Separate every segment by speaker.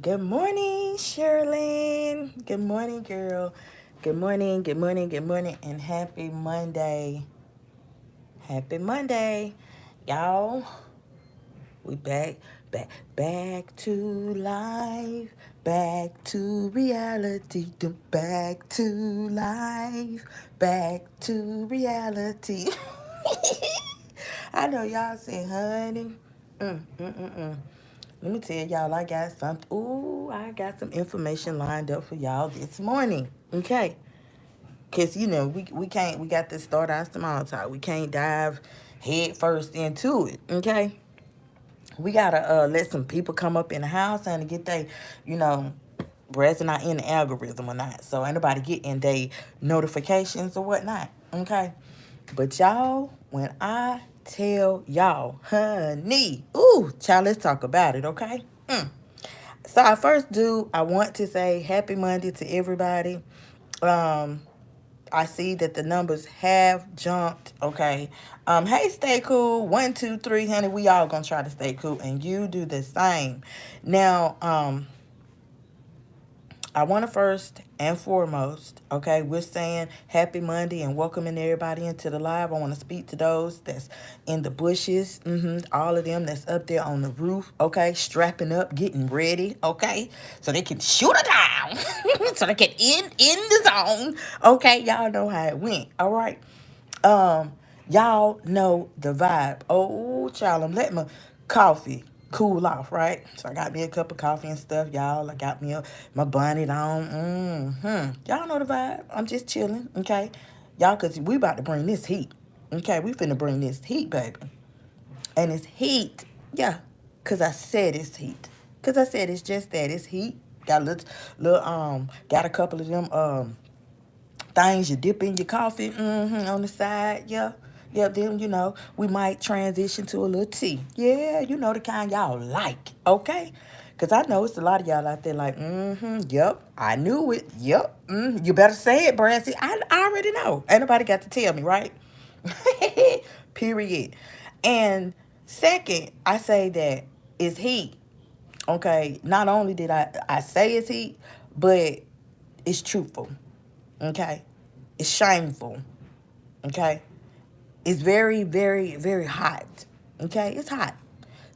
Speaker 1: Good morning, Sherilyn. Good morning, girl. Good morning, good morning, good morning, and happy Monday. Happy Monday. Y'all, we back to life, back to reality, back to life, back to reality. I know y'all say, honey. Let me tell y'all, I got something. Ooh, I got some information lined up for y'all this morning. Okay. Because, we got to start our small talk. We can't dive head first into it. Okay. We got to let some people come up in the house and get they, you know, whether not in the algorithm or not. So ain't nobody getting their notifications or whatnot. Okay. But y'all, when I tell y'all, honey, ooh, child, let's talk about it, okay? So I want to say happy Monday to everybody. Um, I see that the numbers have jumped. Okay. Hey, stay cool. 1, 2, 3, honey. We all gonna try to stay cool, and you do the same. Now, I want to first and foremost, okay, we're saying happy Monday and welcoming everybody into the live. I want to speak to those that's in the bushes, all of them that's up there on the roof, okay, strapping up, getting ready, okay, so they can shoot it down, so they can in the zone, okay. Y'all know how it went, all right. Um, y'all know the vibe. Oh, child, I'm letting my coffee cool off, right? So I got me a cup of coffee and stuff, y'all. I got me my bonnet on. Y'all know the vibe. I'm just chilling, okay? Y'all, because we about to bring this heat. Okay, we finna bring this heat, baby. And it's heat. Yeah, because I said it's heat. Because I said it's just that. It's heat. Got a got a couple of them, things you dip in your coffee on the side. Yeah. Yeah, then, we might transition to a little tea. Yeah, the kind y'all like, okay? Because I know it's a lot of y'all out there like, yep, I knew it. Yep, you better say it, Brassy. I already know. Ain't nobody got to tell me, right? Period. And second, I say that it's heat. Okay, not only did I say it's heat, but it's truthful. Okay, it's shameful. Okay, it's very, very, very hot. Okay, it's hot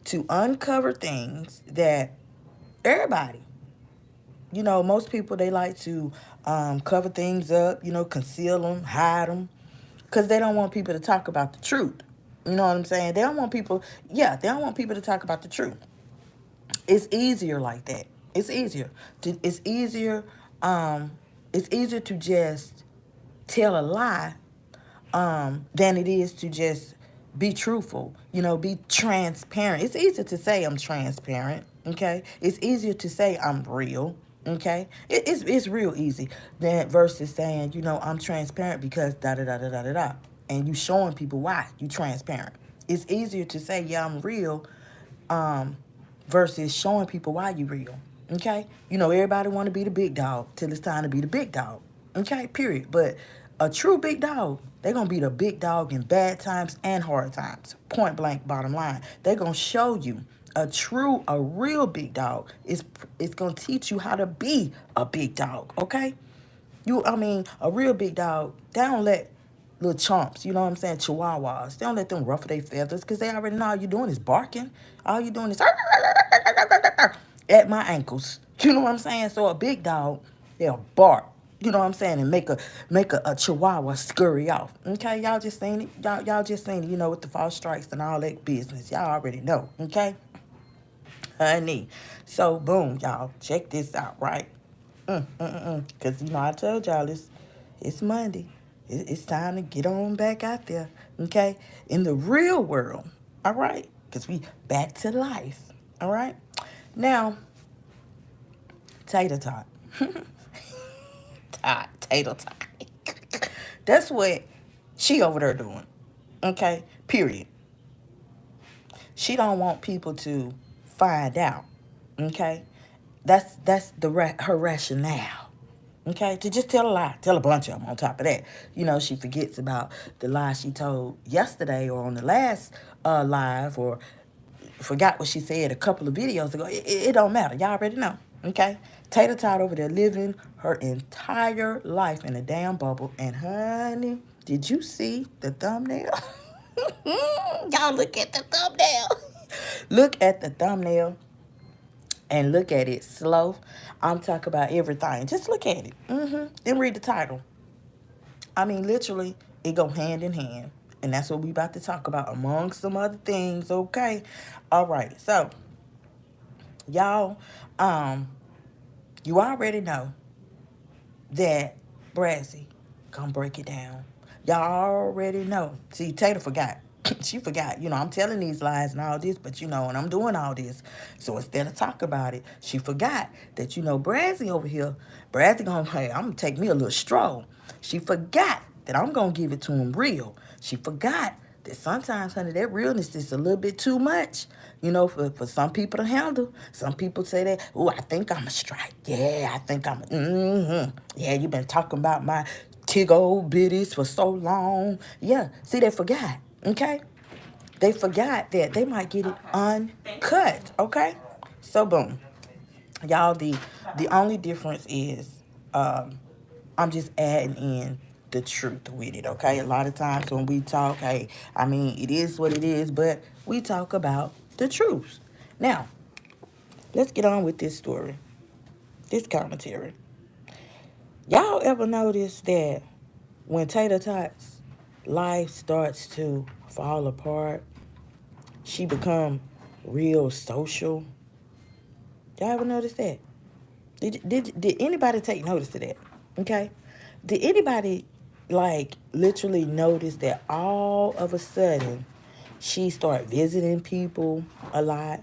Speaker 1: to uncover things that everybody, most people, they like to cover things up, conceal them, hide them, because they don't want people to talk about the truth. You know what I'm saying? They don't want people, yeah, they don't want people to talk about the truth. It's easier like that. It's easier. It's easier. Um, it's easier to just tell a lie than it is to just be truthful, be transparent. It's easier to say I'm transparent, okay? It's easier to say I'm real, okay? It's real easy than versus saying, I'm transparent because da da da da da da da. And you showing people why you transparent. It's easier to say, yeah, I'm real, um, versus showing people why you real. Okay? Everybody want to be the big dog till it's time to be the big dog. Okay? Period. But a true big dog, they're going to be the big dog in bad times and hard times. Point blank, bottom line. They're going to show you a real big dog is going to teach you how to be a big dog. Okay? A real big dog, they don't let little chomps, you know what I'm saying, chihuahuas, they don't let them ruffle their feathers because they already know all you're doing is barking. All you're doing is at my ankles. You know what I'm saying? So a big dog, they'll bark. You know what I'm saying? And make a chihuahua scurry off. Okay, y'all just seen it. Y'all just seen it, with the false strikes and all that business. Y'all already know. Okay? Honey. So boom, y'all. Check this out, right? Because, I told y'all it's Monday. It's time to get on back out there, okay? In the real world, all right? Because we back to life, all right? Now, tater tot. Tater tot. That's what she over there doing, okay? Period. She don't want people to find out, okay? That's her rationale. Okay, to just tell a lie, tell a bunch of them on top of that. She forgets about the lie she told yesterday or on the last live, or forgot what she said a couple of videos ago. It don't matter. Y'all already know. Okay? Tater Tot over there living her entire life in a damn bubble. And honey, did you see the thumbnail? Y'all look at the thumbnail. Look at the thumbnail and look at it slow. I'm talking about everything. Just look at it. Then read the title. I mean, literally, it go hand in hand. And that's what we about to talk about among some other things, okay? All right, so, y'all, you already know that Brassy gonna break it down. Y'all already know. See, Tater forgot. She forgot. You know, I'm telling these lies and all this, but you know, and I'm doing all this. So instead of talk about it, she forgot that, you know, Brassy over here, Brassy gonna, hey, I'm gonna take me a little stroll. She forgot that I'm gonna give it to him real. She forgot that sometimes, honey, that realness is a little bit too much, you know, for some people to handle. Some people say that, oh, I think I'm a strike. Yeah, I think I'm Yeah, you've been talking about my tig old bitties for so long. Yeah, see, they forgot, okay? They forgot that they might get it uncut, okay? So, boom. Y'all, the only difference is I'm just adding in the truth with it, okay? A lot of times when we talk, hey, I mean, it is what it is, but we talk about the truth. Now, let's get on with this story, this commentary. Y'all ever notice that when Tater Tot's life starts to fall apart, she become real social? Y'all ever notice that? Did anybody take notice of that? Okay. Did anybody like literally notice that all of a sudden she started visiting people a lot?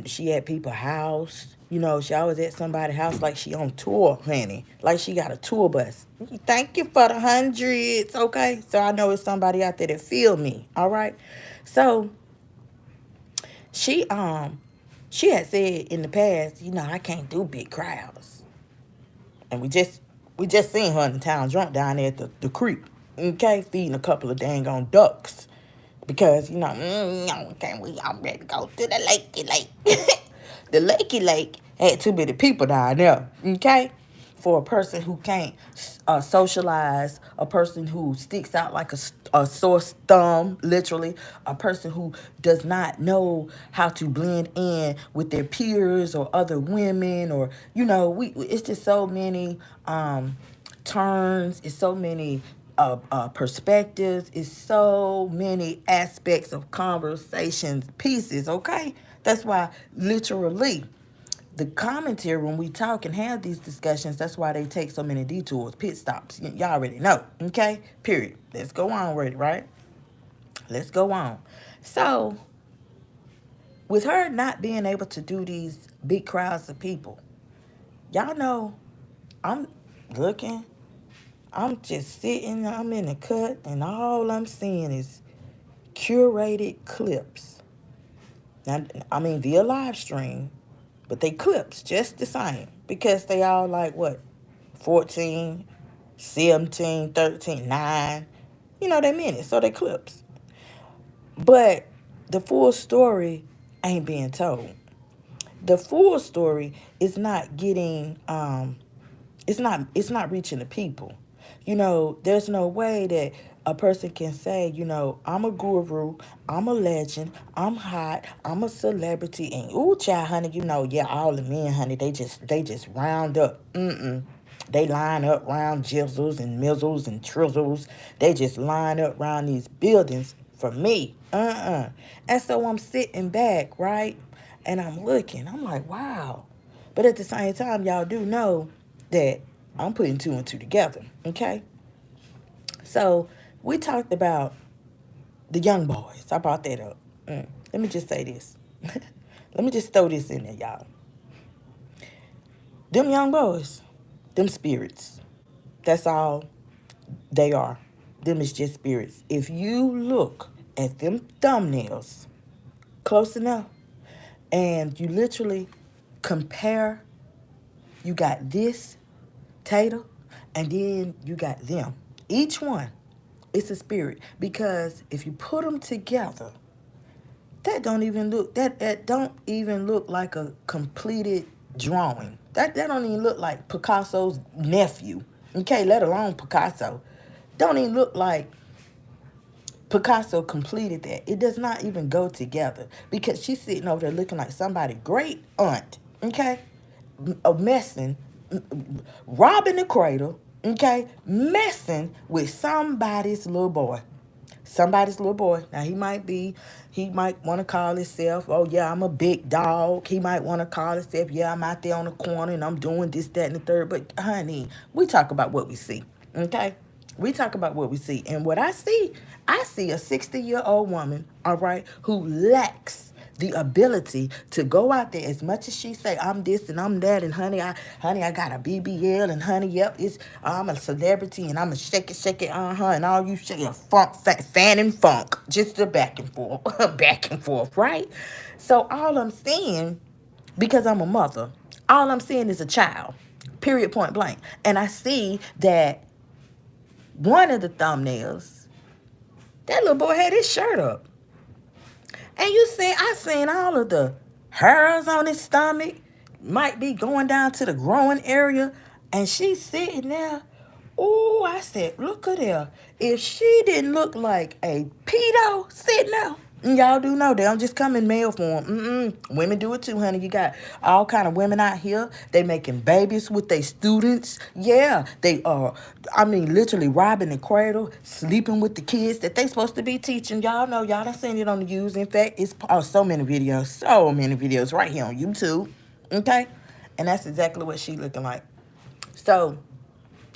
Speaker 1: She at people's house. You know, she always at somebody's house like she on tour, honey. Like she got a tour bus. Thank you for the hundreds, okay? So I know it's somebody out there that feel me, all right? So she she had said in the past, you know, I can't do big crowds. And we just seen her in the town drunk down there at the creek, okay, feeding a couple of dang on ducks. Because, you know, okay, we all ready to go to the lakey lake. The lakey lake had too many people down there, okay? For a person who can't socialize, a person who sticks out like a sore thumb, literally, a person who does not know how to blend in with their peers or other women, or, you know, it's just so many turns, it's so many perspectives, it's so many aspects of conversations, pieces, okay? That's why, literally, the commentary, when we talk and have these discussions, that's why they take so many detours, pit stops. Y'all already know, okay? Period. Let's go on with it, right? Let's go on. So, with her not being able to do these big crowds of people, y'all know, I'm looking, I'm just sitting, I'm in the cut, and all I'm seeing is curated clips. Now, I mean, via live stream, but they clips just the same, because they all like what, 14, 17, 13, 9. You know, they minutes, so they clips. But the full story ain't being told. The full story is not getting it's not reaching the people. You know, there's no way that a person can say, you know, I'm a guru, I'm a legend, I'm hot, I'm a celebrity, and ooh, child, honey, you know, yeah, all the men, honey, they just round up. They line up round jizzles and mizzles and trizzles. They just line up round these buildings for me. And so I'm sitting back, right? And I'm looking. I'm like, wow. But at the same time, y'all do know that I'm putting two and two together, okay? So we talked about the young boys. I brought that up. Let me just say this. Let me just throw this in there, y'all. Them young boys, them spirits. That's all they are. Them is just spirits. If you look at them thumbnails close enough and you literally compare, you got this Tater, and then you got them. Each one, it's a spirit, because if you put them together, that don't even look like a completed. drawing. That don't even look like Picasso's nephew. Okay, let alone Picasso. Don't even look like Picasso completed that. It does not even go together because she's sitting over there looking like somebody great aunt. Okay, messing, robbing the cradle. Okay, messing with somebody's little boy. Somebody's little boy. Now he might want to call himself, oh yeah, I'm a big dog. He might want to call himself, yeah, I'm out there on the corner and I'm doing this, that, and the third. But honey, we talk about what we see. Okay? We talk about what we see. And what I see a 60-year-old woman, all right, who lacks the ability to go out there as much as she say I'm this and I'm that and honey I got a BBL and honey yep it's I'm a celebrity and I'm a shake it and all you shake it funk fan and funk just the back and forth back and forth, right? So all I'm saying, because I'm a mother, all I'm seeing is a child, period, point blank. And I see that one of the thumbnails, that little boy had his shirt up. And I seen all of the hairs on his stomach, might be going down to the growing area, and she's sitting there. Oh, I said, look at her. If she didn't look like a pedo sitting there, and y'all do know they don't just come in male form. Women do it too, honey. You got all kind of women out here. They making babies with their students. Yeah, they are. I mean, literally robbing the cradle, sleeping with the kids that they supposed to be teaching. Y'all know, y'all done seen it on the news. In fact, it's so many videos right here on YouTube. Okay, and that's exactly what she looking like. So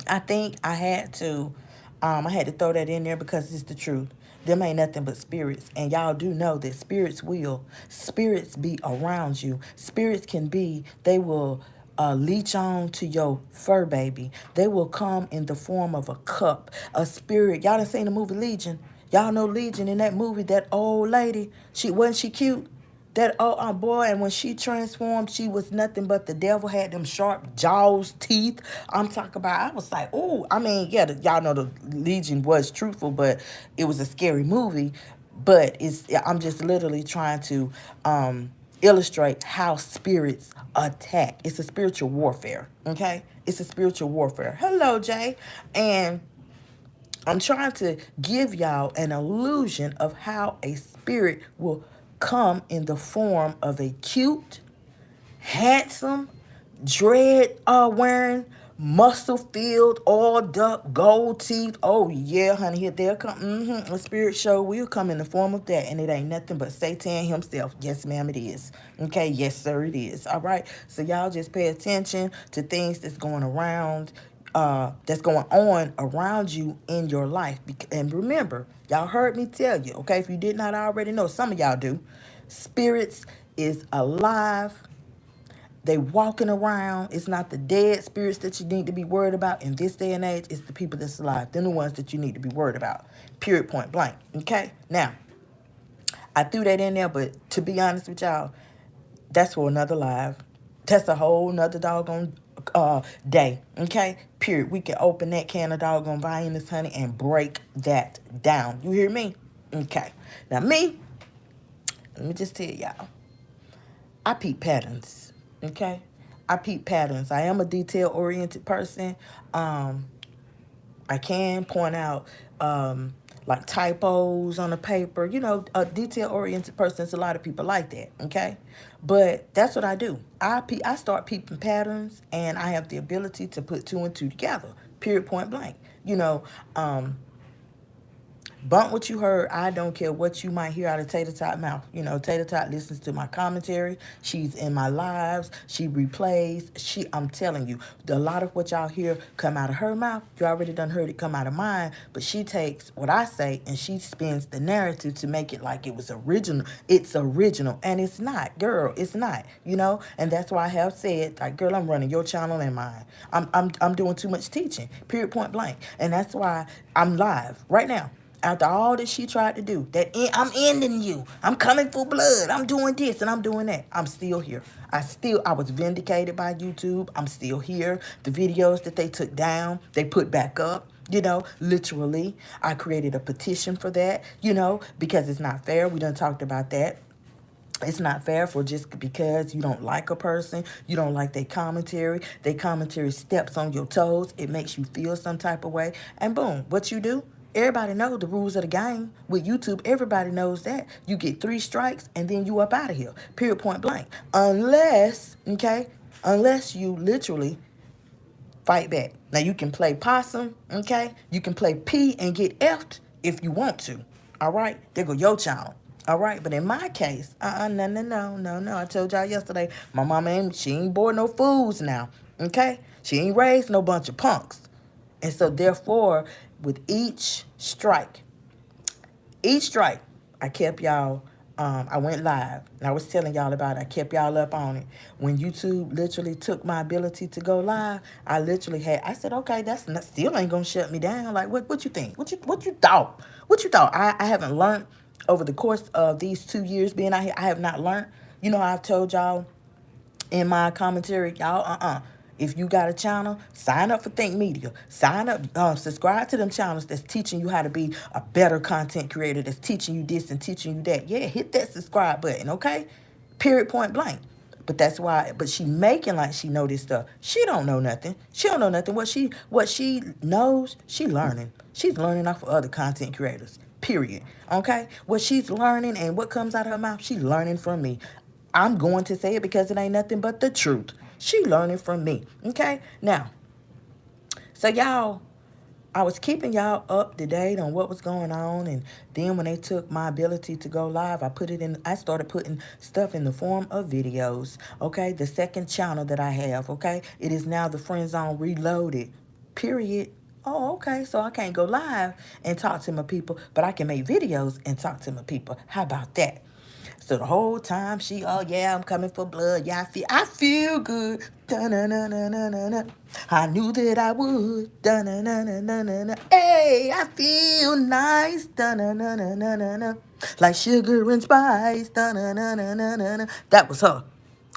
Speaker 1: I think I had to throw that in there because it's the truth. Them ain't nothing but spirits. And y'all do know that spirits be around you. Spirits they will leech on to your fur baby. They will come in the form of a cup, a spirit. Y'all done seen the movie Legion. Y'all know Legion in that movie, that old lady. Wasn't she cute? That boy, and when she transformed, she was nothing but the devil. Had them sharp jaws, teeth. I'm talking about. I was like, oh, I mean, yeah, y'all know the Legion was truthful, but it was a scary movie. But I'm just literally trying to illustrate how spirits attack. It's a spiritual warfare. Okay, it's a spiritual warfare. Hello, Jay, and I'm trying to give y'all an illusion of how a spirit will come in the form of a cute, handsome, dread wearing, muscle filled, oiled up, gold teeth. Oh yeah, honey, here they'll come. A spirit show will come in the form of that, and it ain't nothing but Satan himself. Yes, ma'am, it is. Okay, yes, sir, it is. All right. So y'all just pay attention to things that's going around. That's going on around you in your life. And remember, y'all heard me tell you, okay, if you did not already know, some of y'all do, spirits is alive. They walking around. It's not the dead spirits that you need to be worried about in this day and age. It's the people that's alive. They're the ones that you need to be worried about. Period, point blank. Okay? Now, I threw that in there, but to be honest with y'all, that's for another live. That's a whole nother doggone day. Okay? Period. We can open that can of doggone violence, honey, and break that down. You hear me? Okay. Now let me just tell y'all. I peep patterns. Okay? I peep patterns. I am a detail-oriented person. I can point out like typos on the paper. You know, a detail-oriented person. There's a lot of people like that, okay? But that's what I do. I start peeping patterns, and I have the ability to put two and two together, period, point blank. You know, bump what you heard. I don't care what you might hear out of Tater Tot mouth. You know, Tater Tot listens to my commentary. She's in my lives. She replays. I'm telling you, a lot of what y'all hear come out of her mouth, you already done heard it come out of mine. But she takes what I say and she spins the narrative to make it like it was original. It's original, and it's not, girl. It's not. You know, and that's why I have said, like, girl, I'm running your channel and mine. I'm doing too much teaching. Period, point blank. And that's why I'm live right now. After all that she tried to do, I'm ending you. I'm coming for blood. I'm doing this and I'm doing that. I'm still here. I was vindicated by YouTube. I'm still here. The videos that they took down, they put back up. You know, literally. I created a petition for that, you know, because it's not fair. We done talked about that. It's not fair for just because you don't like a person, you don't like their commentary steps on your toes, it makes you feel some type of way, and boom, what you do? Everybody knows the rules of the game. With YouTube, everybody knows that. You get 3 strikes and then you up out of here. Period, point blank. Unless, okay, unless you literally fight back. Now you can play possum, okay? You can play P and get F'd if you want to. All right? There go your child. All right, but in my case, no. I told y'all yesterday, my mama she ain't bore no fools now, okay? She ain't raised no bunch of punks. And so therefore, with each strike, I kept y'all, I went live, and I was telling y'all about it. I kept y'all up on it. When YouTube literally took my ability to go live, I said, okay, still ain't gonna shut me down. Like, what you think? What you thought? What you thought? I haven't learned over the course of these 2 years being out here. I have not learned. You know, I've told y'all in my commentary, y'all, if you got a channel, sign up for Think Media. Sign up, subscribe to them channels that's teaching you how to be a better content creator, that's teaching you this and teaching you that. Yeah, hit that subscribe button, okay? Period, point blank. But that's why, but she making like she know this stuff. She don't know nothing. She don't know nothing. What she knows, she learning. She's learning off of other content creators. Period. Okay? What she's learning and what comes out of her mouth, she's learning from me. I'm going to say it because it ain't nothing but the truth. She learning from me. Okay? Now, so y'all, I was keeping y'all up to date on what was going on, and then when they took my ability to go live, I started putting stuff in the form of videos. Okay? The second channel that I have, okay? It is now the Friend Zone Reloaded. Period. Oh, okay. So I can't go live and talk to my people, but I can make videos and talk to my people. How about that? So the whole time oh yeah, I'm coming for blood. Yeah, I feel good. Da-na-na-na-na-na. I knew that I would. Da-na-na-na-na-na. Hey, I feel nice. Da-na-na-na-na-na. Like sugar and spice. Da-na-na-na-na-na. That was her.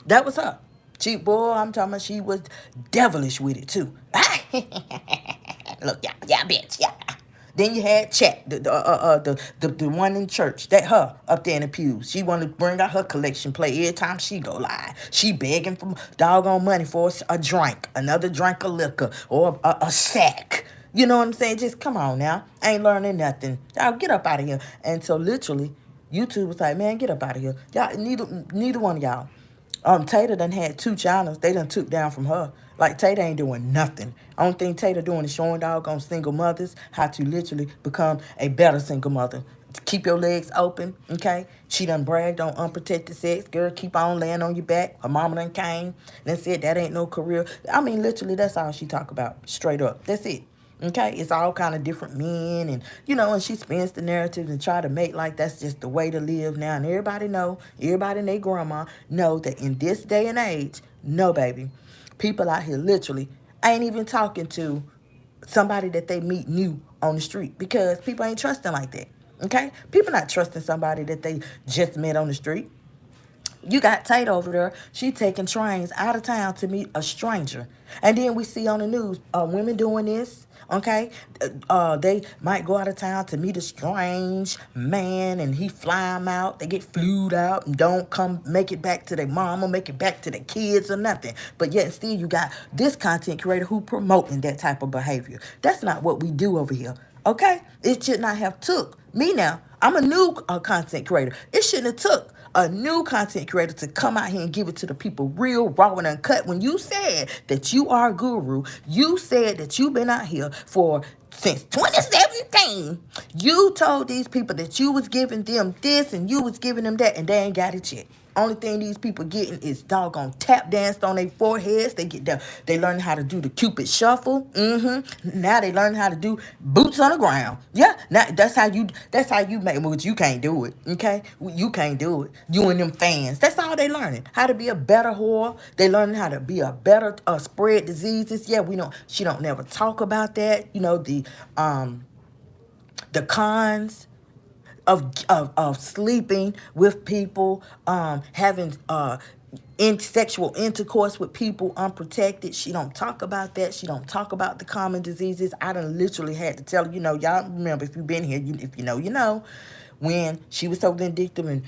Speaker 1: That was her. Boy, I'm talking about she was devilish with it too. Look, yeah, bitch, yeah. Then you had Chat, the one in church, that her up there in the pews. She wanted to bring out her collection plate every time she go live. She begging for doggone money for a drink, another drink of liquor, or a sack. You know what I'm saying? Just come on now. I ain't learning nothing. Y'all get up out of here. And so literally, YouTube was like, man, get up out of here. Y'all, neither one of y'all. Tater done had 2 channels. They done took down from her. Like, Tater ain't doing nothing. Only thing Tater doing is showing doggone single mothers how to literally become a better single mother. Keep your legs open, okay? She done bragged on unprotected sex. Girl, keep on laying on your back. Her mama done came and said that ain't no career. I mean, literally, that's all she talk about. Straight up. That's it. Okay, it's all kind of different men, and and she spins the narrative and try to make like that's just the way to live now. And everybody and their grandma know that in this day and age, no, baby, people out here literally ain't even talking to somebody that they meet new on the street because people ain't trusting like that. Okay, people not trusting somebody that they just met on the street. You got Tate over there. She taking trains out of town to meet a stranger. And then we see on the news women doing this, okay? They might go out of town to meet a strange man and he fly them out. They get flued out and don't come make it back to their mama, make it back to their kids or nothing. But yet still you got this content creator who promoting that type of behavior. That's not what we do over here, okay? It should not have took me now. I'm a new content creator. It shouldn't have took a new content creator to come out here and give it to the people real, raw, and uncut. When you said that you are a guru, you said that you've been out here since 2017. You told these people that you was giving them this and you was giving them that, and they ain't got it yet. Only thing these people getting is doggone tap danced on their foreheads. They learn how to do the Cupid shuffle. Now they learn how to do boots on the ground. Yeah, now that's how you make, which you can't do it. Okay, you can't do it. You and them fans. That's all they learning. How to be a better whore. They learning how to be a better spread diseases. Yeah, she don't never talk about that. The cons of sleeping with people, having sexual intercourse with people unprotected. She don't talk about that. She don't talk about the common diseases. I done literally had to tell y'all remember if you've been here, if you know, when she was so vindictive and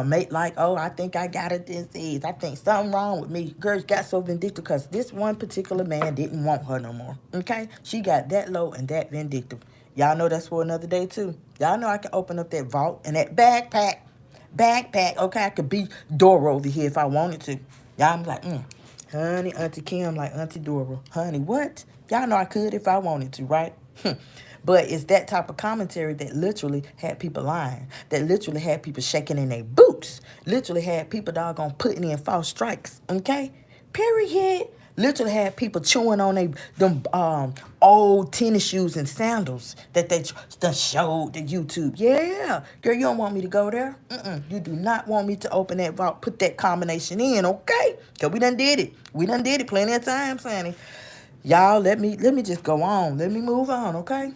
Speaker 1: Make like, oh, I think I got a disease. I think something wrong with me. Girl got so vindictive because this one particular man didn't want her no more. Okay? She got that low and that vindictive. Y'all know that's for another day too. Y'all know I can open up that vault and that backpack. Backpack. Okay, I could be Dora over here if I wanted to. Y'all I'm like, honey, Auntie Kim like Auntie Dora. Honey, what? Y'all know I could if I wanted to, right? But it's that type of commentary that literally had people lying, that literally had people shaking in their boots, literally had people doggone putting in false strikes, okay? Period. Literally had people chewing on them old tennis shoes and sandals that they showed the YouTube. Yeah, girl, you don't want me to go there. You do not want me to open that vault, put that combination in, okay? Because we done did it. We done did it plenty of times, honey. Y'all, let me just go on. Let me move on, okay?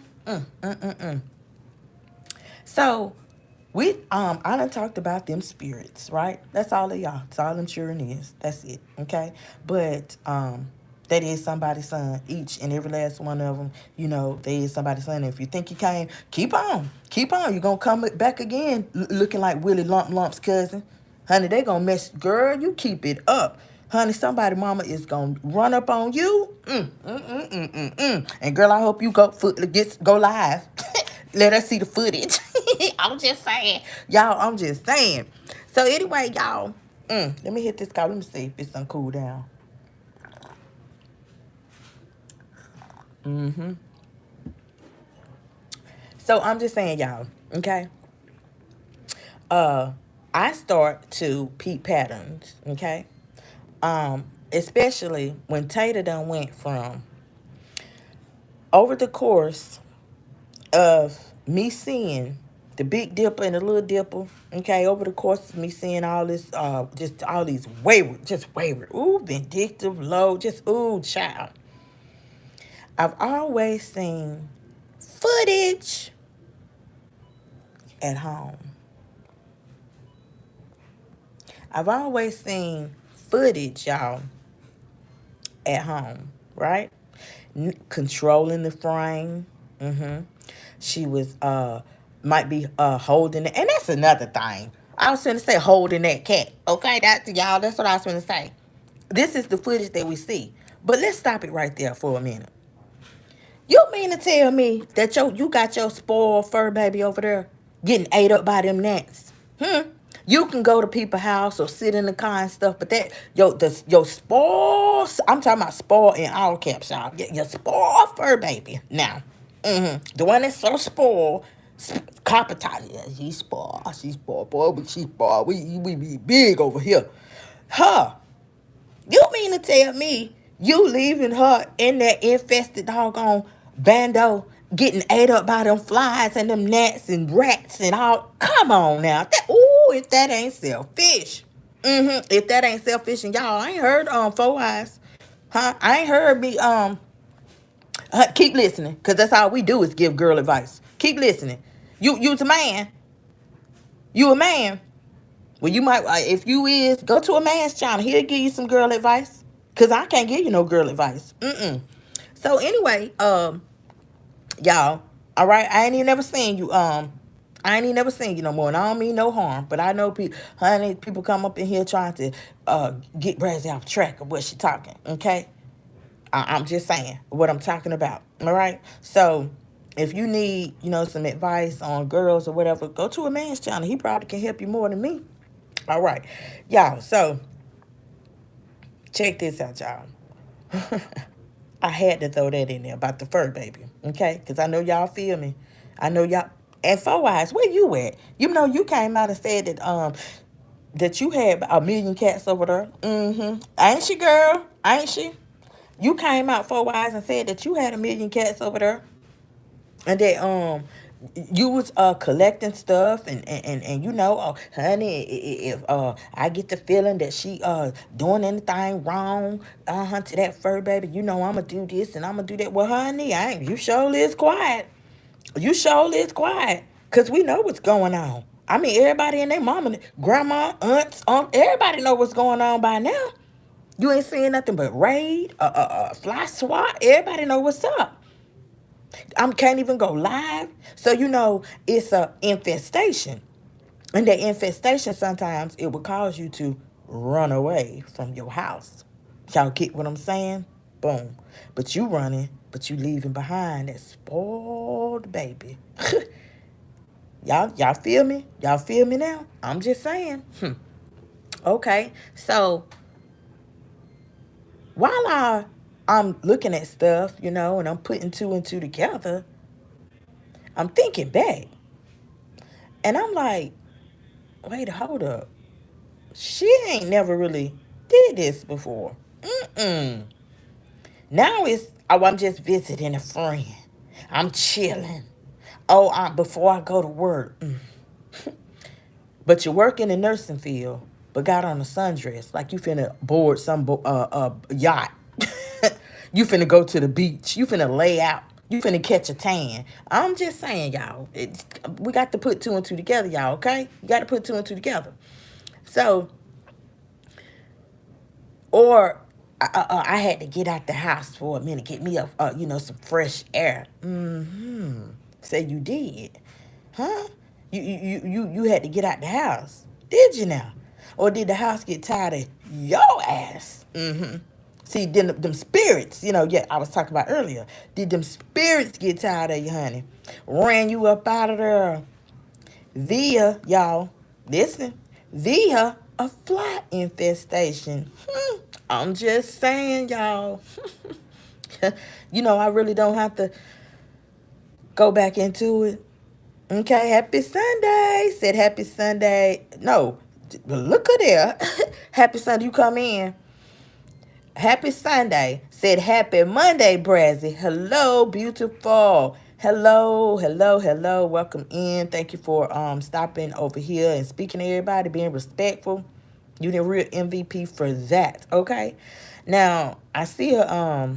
Speaker 1: So, I done talked about them spirits, right? That's all of y'all. That's all them cheering is. That's it, okay? But, that is somebody's son. Each and every last one of them, you know, they is somebody's son. If you think you came, keep on. Keep on. You're going to come back again looking like Willie Lump's cousin. Honey, they going to mess. Girl, you keep it up. Honey, somebody mama is going to run up on you. And girl, I hope you go live. Let us see the footage. I'm just saying. Y'all, I'm just saying. So anyway, y'all, let me hit this call. Let me see if it's gonna cool down. So I'm just saying, y'all, okay? I start to peep patterns, okay? Especially when Tater done went from over the course of me seeing the Big Dipper and the Little Dipper, okay, over the course of me seeing all this, just all these wayward, ooh, vindictive, low, just, ooh, child. I've always seen footage at home. I've always seen footage, y'all, at home, right? Controlling the frame. She was, might be holding it. And that's another thing. I was going to say holding that cat. Okay, y'all, that's what I was going to say. This is the footage that we see. But let's stop it right there for a minute. You mean to tell me that you got your spoiled fur baby over there getting ate up by them gnats? You can go to people's house or sit in the car and stuff, but that your spoiled, I'm talking about spoiled in all caps, y'all. Your spoiled fur baby. Now, the one that's so spoiled, copper tie. Yeah, she's spoiled, boy, but she's spoiled. We be big over here. Huh? You mean to tell me you leaving her in that infested doggone bando getting ate up by them flies and them gnats and rats and all? Come on now. If that ain't selfish. If that ain't selfish, and y'all, I ain't heard Four Eyes. Huh? I ain't heard me keep listening, because that's all we do is give girl advice. Keep listening. You's a man. You a man. Well, you might, if you is, go to a man's channel. He'll give you some girl advice. Because I can't give you no girl advice. So anyway, y'all, all right, I ain't even never seen you. I ain't even never seen you no more. And I don't mean no harm. But I know people come up in here trying to get Brazzy off track of what she talking. Okay? I'm just saying what I'm talking about. All right? So if you need, some advice on girls or whatever, go to a man's channel. He probably can help you more than me. All right. Y'all, so check this out, y'all. I had to throw that in there about the fur baby, okay? Because I know y'all feel me. I know y'all. And Four Eyes, where you at? You came out and said that you had a million cats over there. Ain't she, girl? Ain't she? You came out, Four Eyes, and said that you had a million cats over there. And that you was collecting stuff and honey, if I get the feeling that she doing anything wrong to that fur baby, I'ma do this and I'ma do that. Well, honey, you surely is quiet. You surely is quiet. Cause we know what's going on. I mean, everybody and their mama, grandma, aunts, everybody know what's going on by now. You ain't seeing nothing but raid, fly swat. Everybody know what's up. I can't even go live. So, it's a infestation. And that infestation, sometimes it will cause you to run away from your house. Y'all get what I'm saying? Boom. But you running, but you leaving behind that spoiled baby. Y'all feel me? Y'all feel me now? I'm just saying. Okay. So while I'm looking at stuff, and I'm putting two and two together, I'm thinking back. And I'm like, wait, hold up. She ain't never really did this before. Mm-mm. Now I'm just visiting a friend. I'm chilling. Oh, before I go to work. But you work in the nursing field, but got on a sundress like you finna board some yacht. You finna go to the beach. You finna lay out. You finna catch a tan. I'm just saying, y'all. We got to put two and two together, y'all. Okay? You got to put two and two together. So, or I had to get out the house for a minute, get me some fresh air. Say you did, huh? You had to get out the house, did you now? Or did the house get tired of your ass? See, then them spirits, yeah, I was talking about earlier. Did them spirits get tired of you, honey? Ran you up out of there via, y'all, listen, via a fly infestation. I'm just saying, y'all. I really don't have to go back into it. Okay, happy Sunday. Said happy Sunday. No, look at there. Happy Sunday, you come in. Happy Sunday. Said happy Monday, Brazzy. Hello, beautiful. Hello, hello, hello. Welcome in. Thank you for stopping over here and speaking to everybody, being respectful. You the real MVP for that. Okay. Now I see a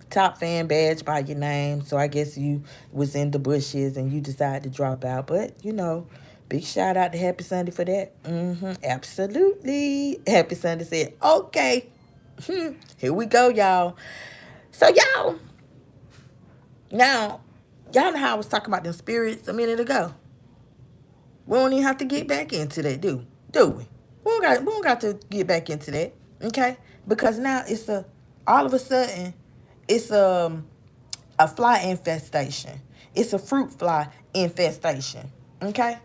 Speaker 1: top fan badge by your name, so I guess you was in the bushes and you decided to drop out. But big shout out to Happy Sunday for that. Absolutely. Happy Sunday said, okay. Here we go, y'all. So now y'all know how I was talking about them spirits a minute ago. We don't even have to get back into that, do we? We don't got to get back into that, okay? Because now all of a sudden, it's a fly infestation. It's a fruit fly infestation, okay?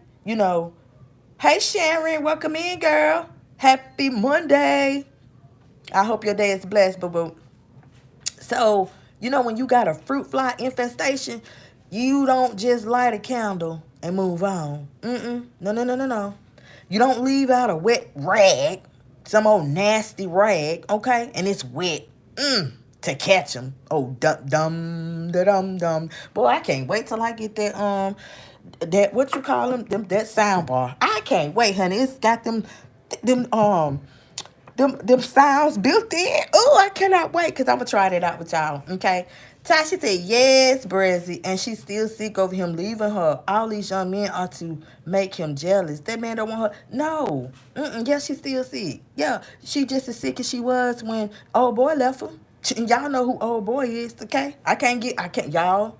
Speaker 1: Hey Sharon, welcome in, girl. Happy Monday. I hope your day is blessed, boo-boo. So, when you got a fruit fly infestation, you don't just light a candle and move on. No, no, no, no, no. You don't leave out a wet rag, some old nasty rag, okay? And it's wet. To catch them. Oh, dum. Boy, I can't wait till I get that what you call that sound bar. I can't wait, honey. It's got them sounds built in. Oh, I cannot wait because I'm going to try that out with y'all, okay? Tasha said, yes, Brazzy, and she's still sick over him leaving her. All these young men are to make him jealous. That man don't want her. No. Yeah, she's still sick. Yeah, she just as sick as she was when old boy left her. Y'all know who old boy is, okay? Y'all,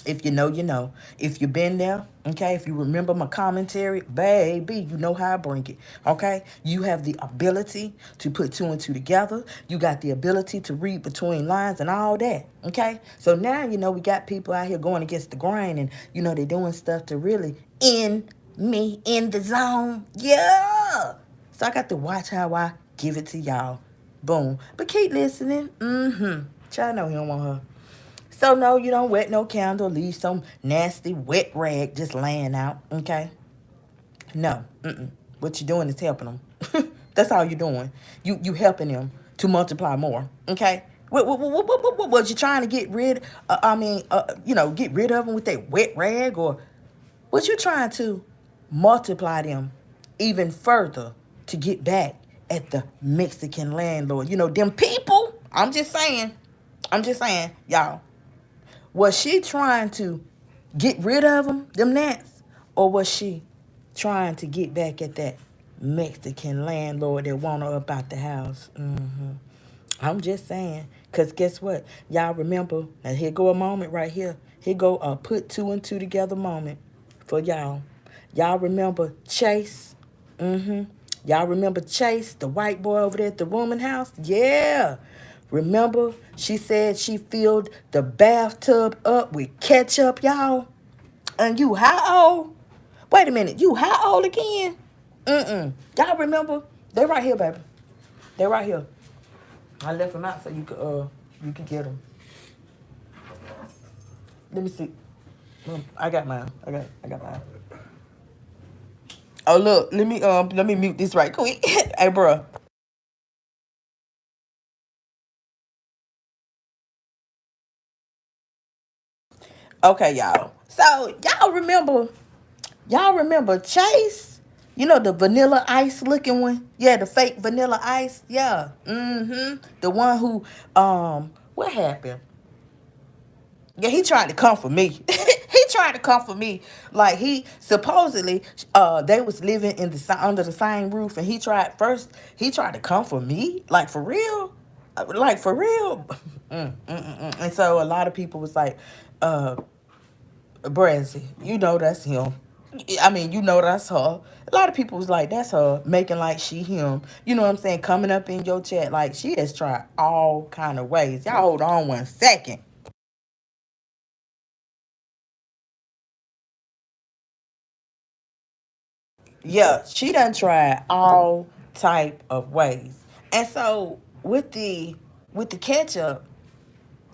Speaker 1: if you know, you know. If you've been there, okay, if you remember my commentary, baby, you know how I bring it, okay? You have the ability to put two and two together. You got the ability to read between lines and all that, okay? So now, we got people out here going against the grain and, they're doing stuff to really in the zone. Yeah. So I got to watch how I give it to y'all. Boom. But keep listening. Y'all know he don't want her. So, no, you don't wet no candle, leave some nasty wet rag just laying out, okay? No. What you're doing is helping them. That's all you're doing. You helping them to multiply more, okay? What was you trying to get rid, get rid of them with that wet rag? Or was you trying to multiply them even further to get back at the Mexican landlord? Them people, I'm just saying, y'all. Was she trying to get rid of them gnats? Or was she trying to get back at that Mexican landlord that want her up out the house? I'm just saying. Because guess what? Y'all remember, now here go a moment right here. Here go a put two and two together moment for y'all. Y'all remember Chase? Mm-hmm. Y'all remember Chase, the white boy over there at the rooming house? Yeah. Remember, she said she filled the bathtub up with ketchup, y'all? And you how old? Wait a minute, you how old again? Mm-mm. Y'all remember? They right here, baby. They right here. I left them out so you could get them. Let me see. I got mine. I got mine. Oh look, let me mute this right quick. Hey, bro. Okay, y'all. So y'all remember Chase? You know the vanilla ice looking one? Yeah, the fake vanilla ice. Yeah. Mm-hmm. The one who what happened? Yeah, he tried to come for me. He tried to come for me. Like he supposedly they was living in under the same roof and he tried to come for me. Like for real? Like for real? And so a lot of people was like, uh Branzy, you know that's him. I mean, you know that's her. A lot of people was like, that's her, making like she him. You know what I'm saying? Coming up in your chat, like she has tried all kind of ways. Y'all hold on 1 second. Yeah, she done tried all type of ways. And so with the ketchup,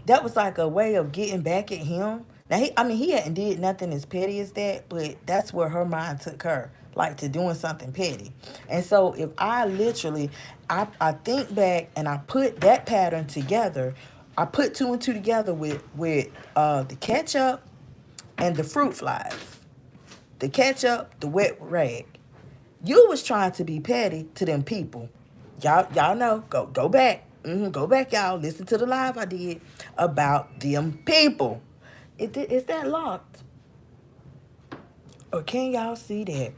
Speaker 1: that was like a way of getting back at him. Now he hadn't did nothing as petty as that, but that's where her mind took her, like to doing something petty. And so if I literally, I think back and I put that pattern together, I put two and two together with the ketchup and the fruit flies, the ketchup, the wet rag. You was trying to be petty to them people. Y'all know. Go back. Go back, y'all. Listen to the live I did about them people. Is that locked? Or can y'all see that?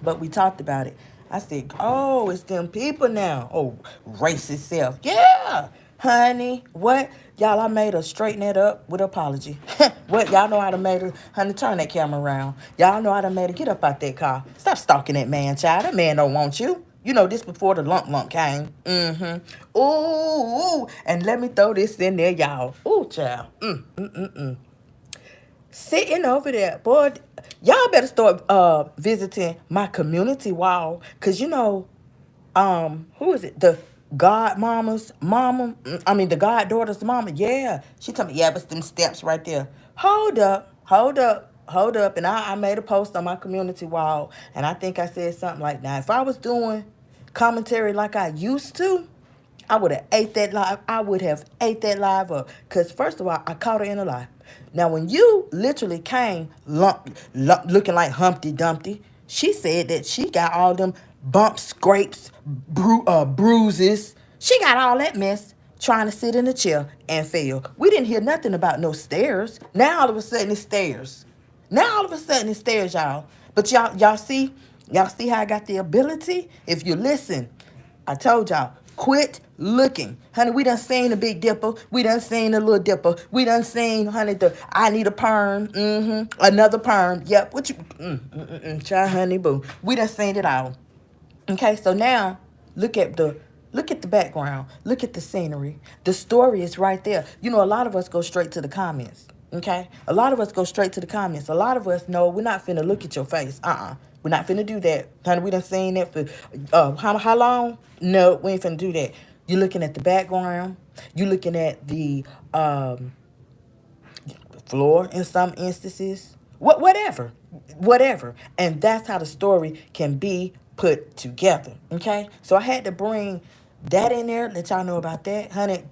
Speaker 1: But we talked about it. I said, oh, it's them people now. Oh, racist self. Yeah, honey. What? Y'all, I made her straighten that up with apology. What? Y'all know how to make her, honey, turn that camera around. Y'all know how to make her get up out that car. Stop stalking that man, child. That man don't want you. You know, this before the lump came. Ooh, and let me throw this in there, y'all. Ooh, child. Sitting over there, boy. Y'all better start visiting my community wall, cause you know, who is it? The god mama's mama. I mean, the god daughter's mama. Yeah, she told me, yeah, but them steps right there. Hold up, and I made a post on my community wall, and I think I said something like, now if I was doing commentary like I used to, I would have ate that live. I would have ate that live up. Cause first of all, I caught her in a lie. Now when you literally came looking like Humpty Dumpty, she said that she got all them bumps, scrapes, bruises. She got all that mess trying to sit in a chair and fail. We didn't hear nothing about no stairs. Now all of a sudden it's stairs. Now all of a sudden it's stairs, y'all. But y'all see how I got the ability? If you listen, I told y'all, quit looking. Honey, we done seen the Big Dipper. We done seen the Little Dipper. We done seen, honey, the I need a perm. Another perm. Yep. What you, try, honey, boo. We done seen it all. Okay, so now look at the look at the background. Look at the scenery. The story is right there. You know, a lot of us go straight to the comments. Okay? A lot of us go straight to the comments. A lot of us know we're not finna look at your face. We're not finna do that. Honey, we done seen that for how long? No, we ain't finna do that. You're looking at the background. You're looking at the floor in some instances. Whatever. And that's how the story can be put together. Okay? So I had to bring that in there, let y'all know about that. Honey,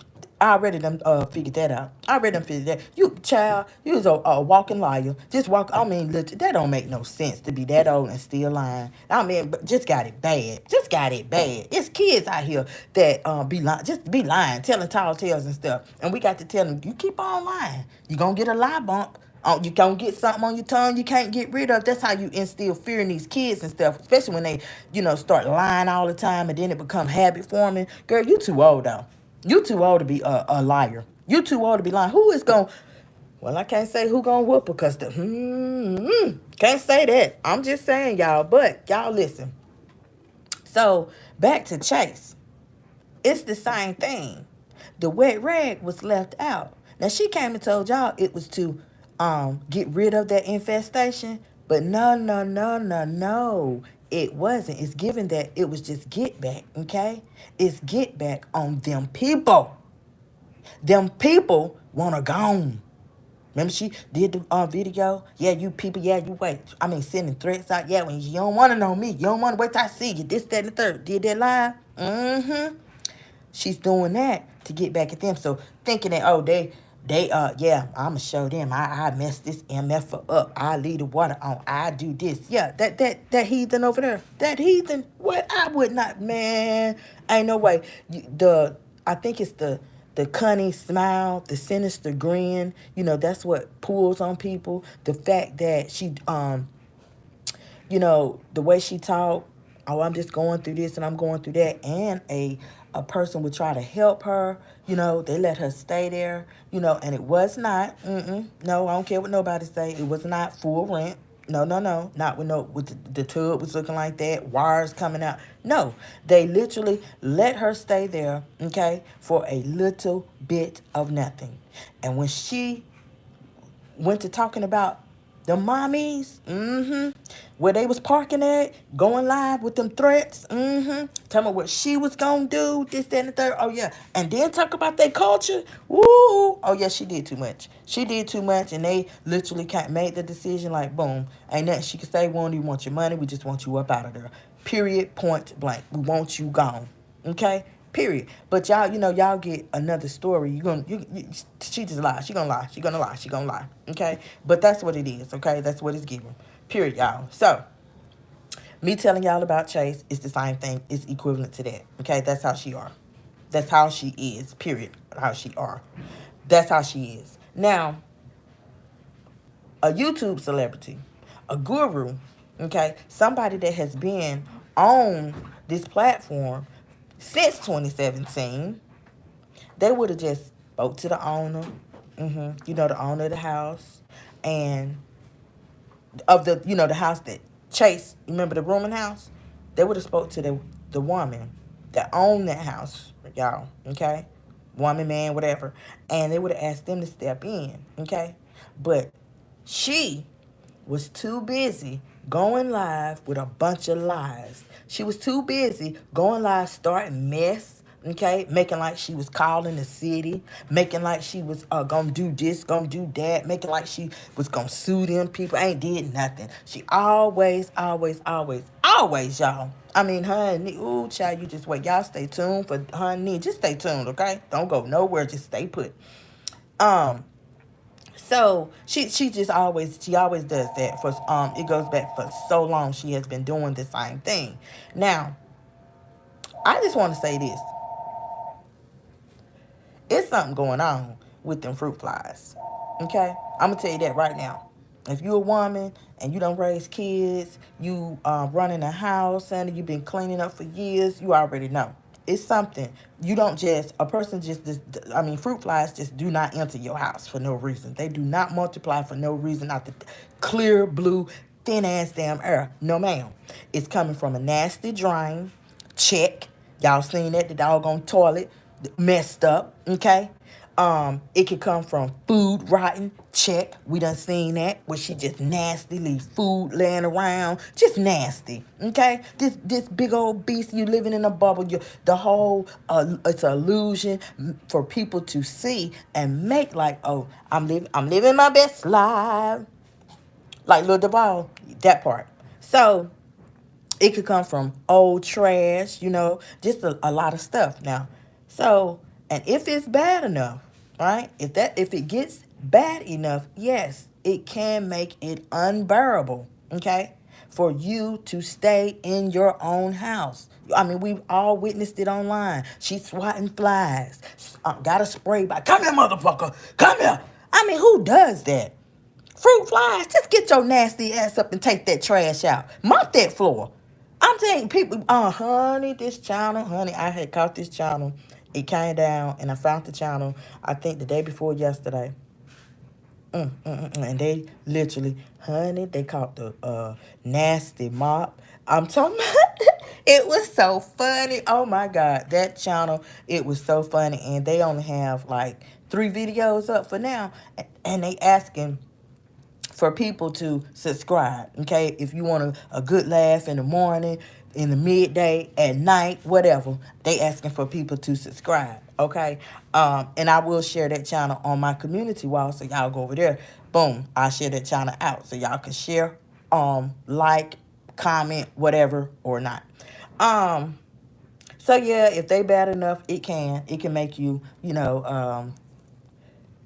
Speaker 1: I already done figured that out. I already done figured that. You child, you was a walking liar. Just walk, I mean, that don't make no sense to be that old and still lying. I mean, but just got it bad. Just got it bad. It's kids out here that be lying, just be lying, telling tall tales and stuff. And we got to tell them, you keep on lying. You gonna get a lie bump. You gonna get something on your tongue you can't get rid of. That's how you instill fear in these kids and stuff, especially when they, start lying all the time and then it become habit forming. Girl, you too old though. You too old to be a liar. You too old to be lying. Well, I can't say who gonna whoop her because can't say that. I'm just saying, y'all. But y'all listen. So back to Chase. It's the same thing. The wet rag was left out. Now she came and told y'all it was to get rid of that infestation, but no, no, no, no, no. It wasn't. It's given that it was just get back, okay? It's get back on them people. Them people wanna gone. Remember she did the video? Yeah, you people, yeah, you wait. I mean, sending threats out. Yeah, when you don't want to know me. You don't want to wait till I see you. This, that, and the third. Did that live? Mm-hmm. She's doing that to get back at them. So thinking that, oh, yeah, I'ma show them. I mess this MF up. I leave the water on. I do this. Yeah, that heathen over there. That heathen. What? I would not, man. Ain't no way. I think it's the cunning smile, the sinister grin. That's what pulls on people. The fact that she the way she talked, oh, I'm just going through this and I'm going through that. And a person would try to help her, they let her stay there, and it was not, no, I don't care what nobody say. It was not full rent. No, no, no, not with the tub was looking like that, wires coming out. No, they literally let her stay there, okay, for a little bit of nothing. And when she went to talking about the mommies, where they was parking at, going live with them threats, telling me what she was gonna do, this, that, and the third. Oh yeah, and then talk about their culture. Woo! Oh yeah, she did too much. She did too much, and they literally made the decision like, boom, ain't nothing she could say. We don't even want your money. We just want you up out of there. Period. Point blank. We want you gone. Okay. Period. But y'all, y'all get another story. She just lied. She gonna lie. She gonna lie. She gonna lie. Okay? But that's what it is, okay? That's what it's given. Period, y'all. So, me telling y'all about Chase is the same thing. It's equivalent to that. Okay? That's how she are. That's how she is. Period. How she are. That's how she is. Now, a YouTube celebrity, a guru, okay? Somebody that has been on this platform since 2017, they would have just spoke to the owner, the owner of the house, and of the house that Chase, remember the rooming house? They would have spoke to the woman that owned that house, y'all, okay? Woman, man, whatever. And they would have asked them to step in, okay? But she was too busy going live with a bunch of lies. She was too busy going live starting mess, okay? Making like she was calling the city, making like she was gonna do this, gonna do that, making like she was gonna sue them people. Ain't did nothing. She always, y'all. I mean, her and ooh, child, you just wait. Y'all stay tuned for her and just stay tuned, okay? Don't go nowhere, just stay put. So she always does that for it goes back for so long. She has been doing the same thing. Now, I just want to say this. It's something going on with them fruit flies. Okay? I'm gonna tell you that right now. If you're a woman and you don't raise kids, you running a house and you've been cleaning up for years, you already know. It's something. You don't fruit flies just do not enter your house for no reason. They do not multiply for no reason out the clear, blue, thin ass damn air. No, ma'am. It's coming from a nasty drain. Check. Y'all seen that? The doggone toilet messed up. Okay? It could come from food rotten. Check. We done seen that where she just nasty leave food laying around. Just nasty. Okay? This big old beast, you living in a bubble. The whole it's an illusion for people to see and make like, oh, I'm living my best life. Like Lil Duval, that part. So it could come from old trash, just a lot of stuff now. So, and if it's bad enough, right? If it gets bad enough, yes, it can make it unbearable, okay? For you to stay in your own house. I mean, we've all witnessed it online. She's swatting flies. Got a spray by. Come here, motherfucker. Come here. I mean, who does that? Fruit flies, just get your nasty ass up and take that trash out. Mop that floor. I'm telling people, honey, I had caught this channel. It came down and I found the channel, I think the day before yesterday. And they literally, honey, they caught the nasty mop. I'm talking about, it was so funny. Oh my God, that channel, it was so funny. And they only have like 3 videos up for now. And they asking for people to subscribe, okay? If you want a good laugh in the morning, in the midday, at night, whatever, they asking for people to subscribe, okay? And I will share that channel on my community wall, so y'all go over there. Boom, I'll share that channel out so y'all can share, like, comment, whatever, or not. So yeah, if they bad enough, it can make you,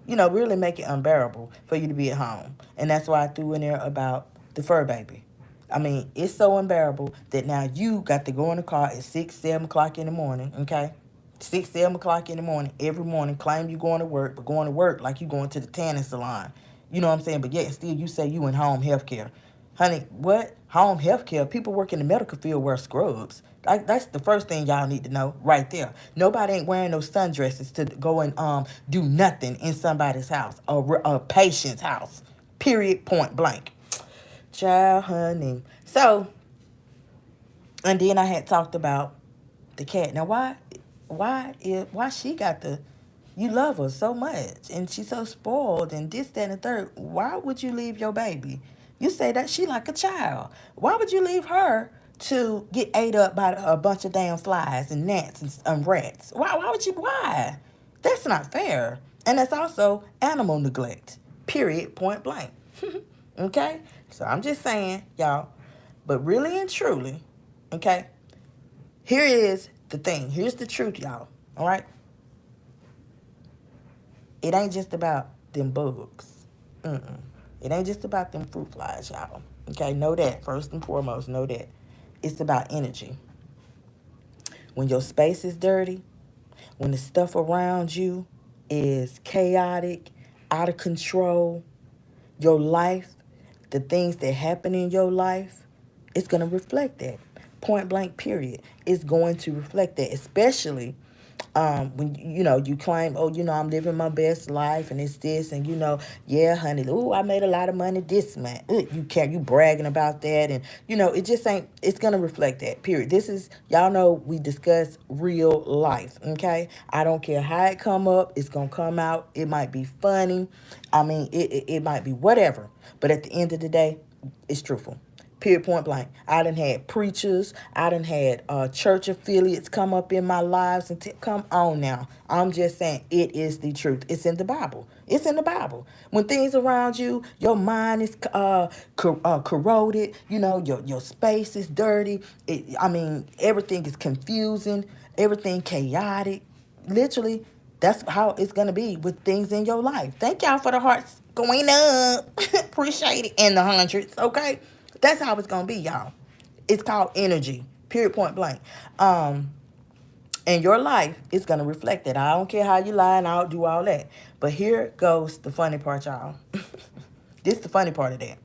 Speaker 1: really make it unbearable for you to be at home. And that's why I threw in there about the fur baby. I mean, it's so unbearable that now you got to go in the car at 6, 7 o'clock in the morning, okay? 6, 7 o'clock in the morning, every morning, claim you going to work, but going to work like you going to the tanning salon. You know what I'm saying? But yet still you say you in home health care. Honey, what? Home health care? People work in the medical field wear scrubs. That's the first thing y'all need to know right there. Nobody ain't wearing those sundresses to go and do nothing in somebody's house or a patient's house. Period, point blank. Child, honey. So, and then I had talked about the cat. Now, why she got the, you love her so much and she's so spoiled and this, that, and the third. Why would you leave your baby? You say that she like a child. Why would you leave her to get ate up by a bunch of damn flies and gnats and rats? Why? That's not fair. And that's also animal neglect. Period, point blank. Okay? So I'm just saying, y'all. But really and truly, okay, here is the thing. Here's the truth, y'all. All right? It ain't just about them bugs. It ain't just about them fruit flies, y'all. Okay? Know that. First and foremost, know that. It's about energy. When your space is dirty, when the stuff around you is chaotic, out of control, your life, the things that happen in your life, it's going to reflect that. Point blank, period. It's going to reflect that, especially when, you claim, oh, I'm living my best life and it's this and, yeah, honey, ooh, I made a lot of money this month. You bragging about that and, it just ain't, it's going to reflect that, period. This is, y'all know we discuss real life, okay? I don't care how it come up. It's going to come out. It might be funny. I mean, it might be whatever. But at the end of the day, it's truthful. Period, point blank. I done had preachers. I done had church affiliates come up in my lives and come on now. I'm just saying it is the truth. It's in the Bible. It's in the Bible. When things around you, your mind is corroded. Your space is dirty. Everything is confusing. Everything chaotic. Literally, that's how it's going to be with things in your life. Thank y'all for the hearts going up. Appreciate it. In the hundreds, okay? That's how it's going to be, y'all. It's called energy. Period, point blank. And your life is going to reflect that. I don't care how you lie and I'll do all that. But here goes the funny part, y'all. This is the funny part of that.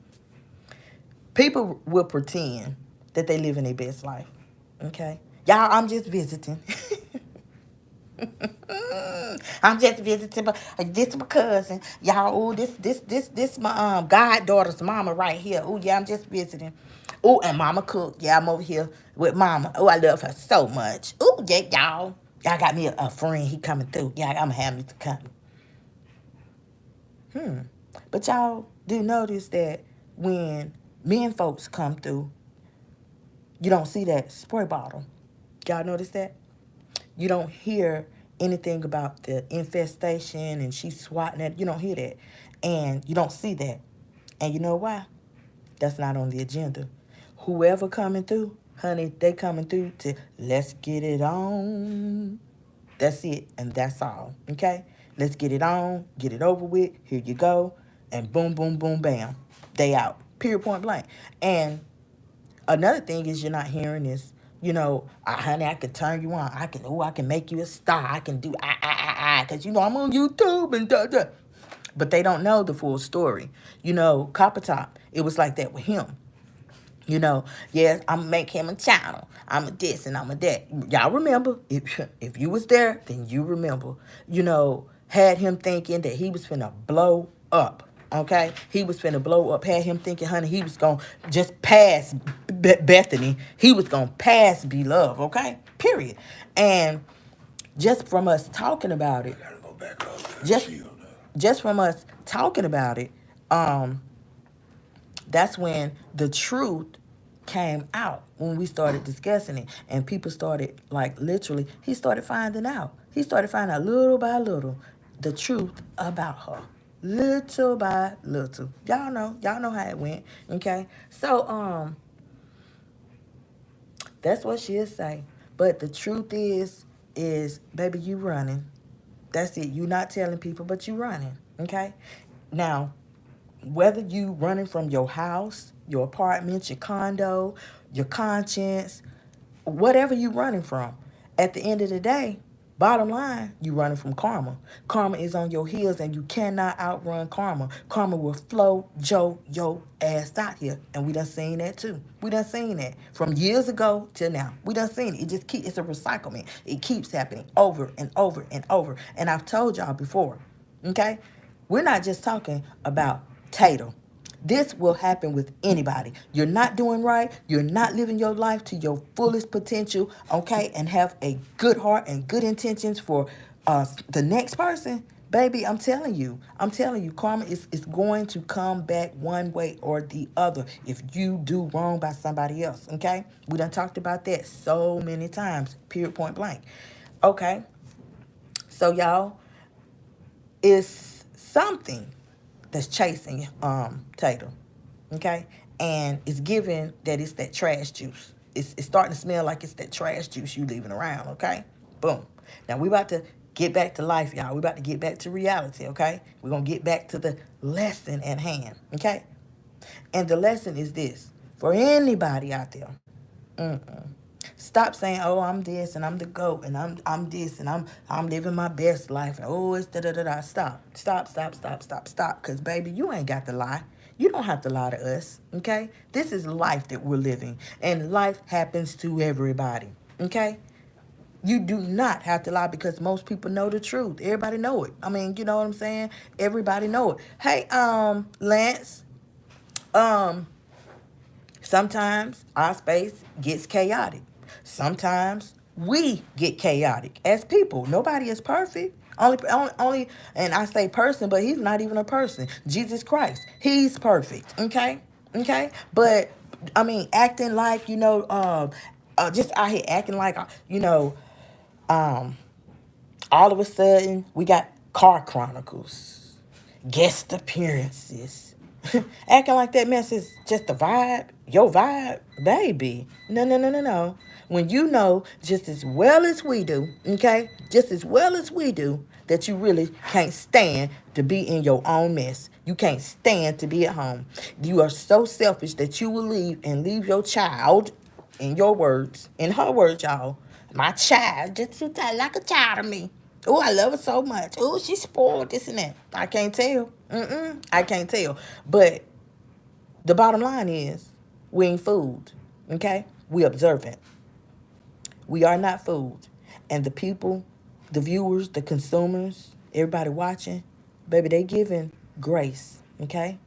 Speaker 1: People will pretend that they live in their best life. Okay? Y'all, I'm just visiting. I'm just visiting, but this my cousin. Y'all, ooh, this my goddaughter's mama right here. Ooh, yeah, I'm just visiting. Ooh, and mama cook. Yeah, I'm over here with mama. Ooh, I love her so much. Ooh, yeah, y'all. Y'all got me a friend. He coming through. Yeah, I'm gonna have me to come. But y'all do notice that when men folks come through, you don't see that spray bottle. Y'all notice that? You don't hear anything about the infestation and she's swatting it. You don't hear that. And you don't see that. And you know why? That's not on the agenda. Whoever coming through, honey, they coming through to let's get it on. That's it. And that's all. Okay? Let's get it on. Get it over with. Here you go. And boom, boom, boom, bam. They out. Period, point blank. And another thing is you're not hearing this. Honey, I can turn you on. I can make you a star. I can do, because, I'm on YouTube and da. But they don't know the full story. Copper Top, it was like that with him. Yeah, I'm going to make him a channel. I'm a this and I'm a that. Y'all remember, if you was there, then you remember, had him thinking that he was finna blow up. Okay, he was finna blow up. Had him thinking, honey, he was gonna just pass Bethany. He was gonna pass Beloved. Okay, period. And just from us talking about it, just just from us talking about it, um, that's when the truth came out, when we started discussing it, and people started, like, literally, he started finding out. He started finding out little by little the truth about her, little by little. Y'all know how it went. Okay, so that's what she'll say. But the truth is, baby, you running. That's it. You not telling people, but you running. Okay, now, whether you running from your house, your apartment, your condo, your conscience, whatever you running from, at the end of the day, bottom line, you running from karma. Karma is on your heels, and you cannot outrun karma. Karma will flow your ass out here, and we done seen that too. We done seen that from years ago till now. We done seen it. It's a recyclement. It keeps happening over and over and over. And I've told y'all before, okay? We're not just talking about Tatum. This will happen with anybody. You're not doing right. You're not living your life to your fullest potential, okay? And have a good heart and good intentions for the next person. Baby, I'm telling you, karma is going to come back one way or the other if you do wrong by somebody else, okay? We done talked about that so many times, period, point blank. Okay, so y'all, it's something that's chasing Tatum, okay? And it's given that it's that trash juice. It's starting to smell like it's that trash juice you leaving around, okay? Boom. Now we about to get back to life, y'all. We about to get back to reality, okay? We're going to get back to the lesson at hand, okay? And the lesson is this. For anybody out there, stop saying, "Oh, I'm this and I'm the GOAT and I'm this and I'm living my best life." And, "Oh, it's da da da da." Stop. Cause baby, you ain't got to lie. You don't have to lie to us. Okay? This is life that we're living, and life happens to everybody. Okay? You do not have to lie, because most people know the truth. Everybody know it. I mean, you know what I'm saying? Everybody know it. Hey, Lance, um, sometimes our space gets chaotic. Sometimes we get chaotic as people. Nobody is perfect. Only, and I say person, but he's not even a person. Jesus Christ, he's perfect. Okay. But I mean, acting like, just out here acting like, um, all of a sudden we got car chronicles, guest appearances. Acting like that mess is just a vibe, your vibe, baby. No. When you know just as well as we do, okay, just as well as we do, that you really can't stand to be in your own mess. You can't stand to be at home. You are so selfish that you will leave your child, in your words, in her words, y'all, my child, just like a child to me. Oh, I love her so much. Oh, she's spoiled, this and that. I can't tell. I can't tell. But the bottom line is, we ain't fooled. Okay? We observant. We are not fooled. And the people, the viewers, the consumers, everybody watching, baby, they giving grace. Okay?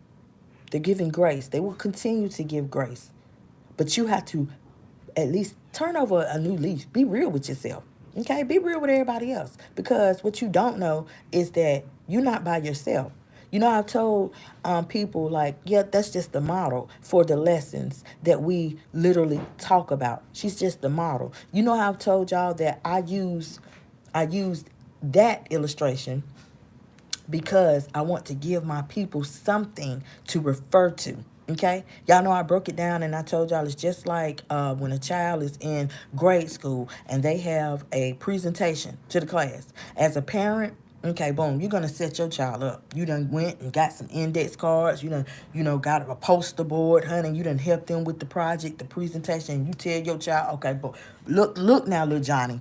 Speaker 1: They're giving grace. They will continue to give grace. But you have to at least turn over a new leaf. Be real with yourself. Okay? Be real with everybody else. Because what you don't know is that you're not by yourself. You know, I've told people, like, yeah, that's just the model for the lessons that we literally talk about. She's just the model. You know how I've told y'all that I used that illustration because I want to give my people something to refer to. Okay, y'all know I broke it down and I told y'all it's just like when a child is in grade school and they have a presentation to the class. As a parent, okay, boom, you're gonna set your child up. You done went and got some index cards. You done, got a poster board, honey. You done helped them with the project, the presentation. You tell your child, okay, boom, look now, little Johnny.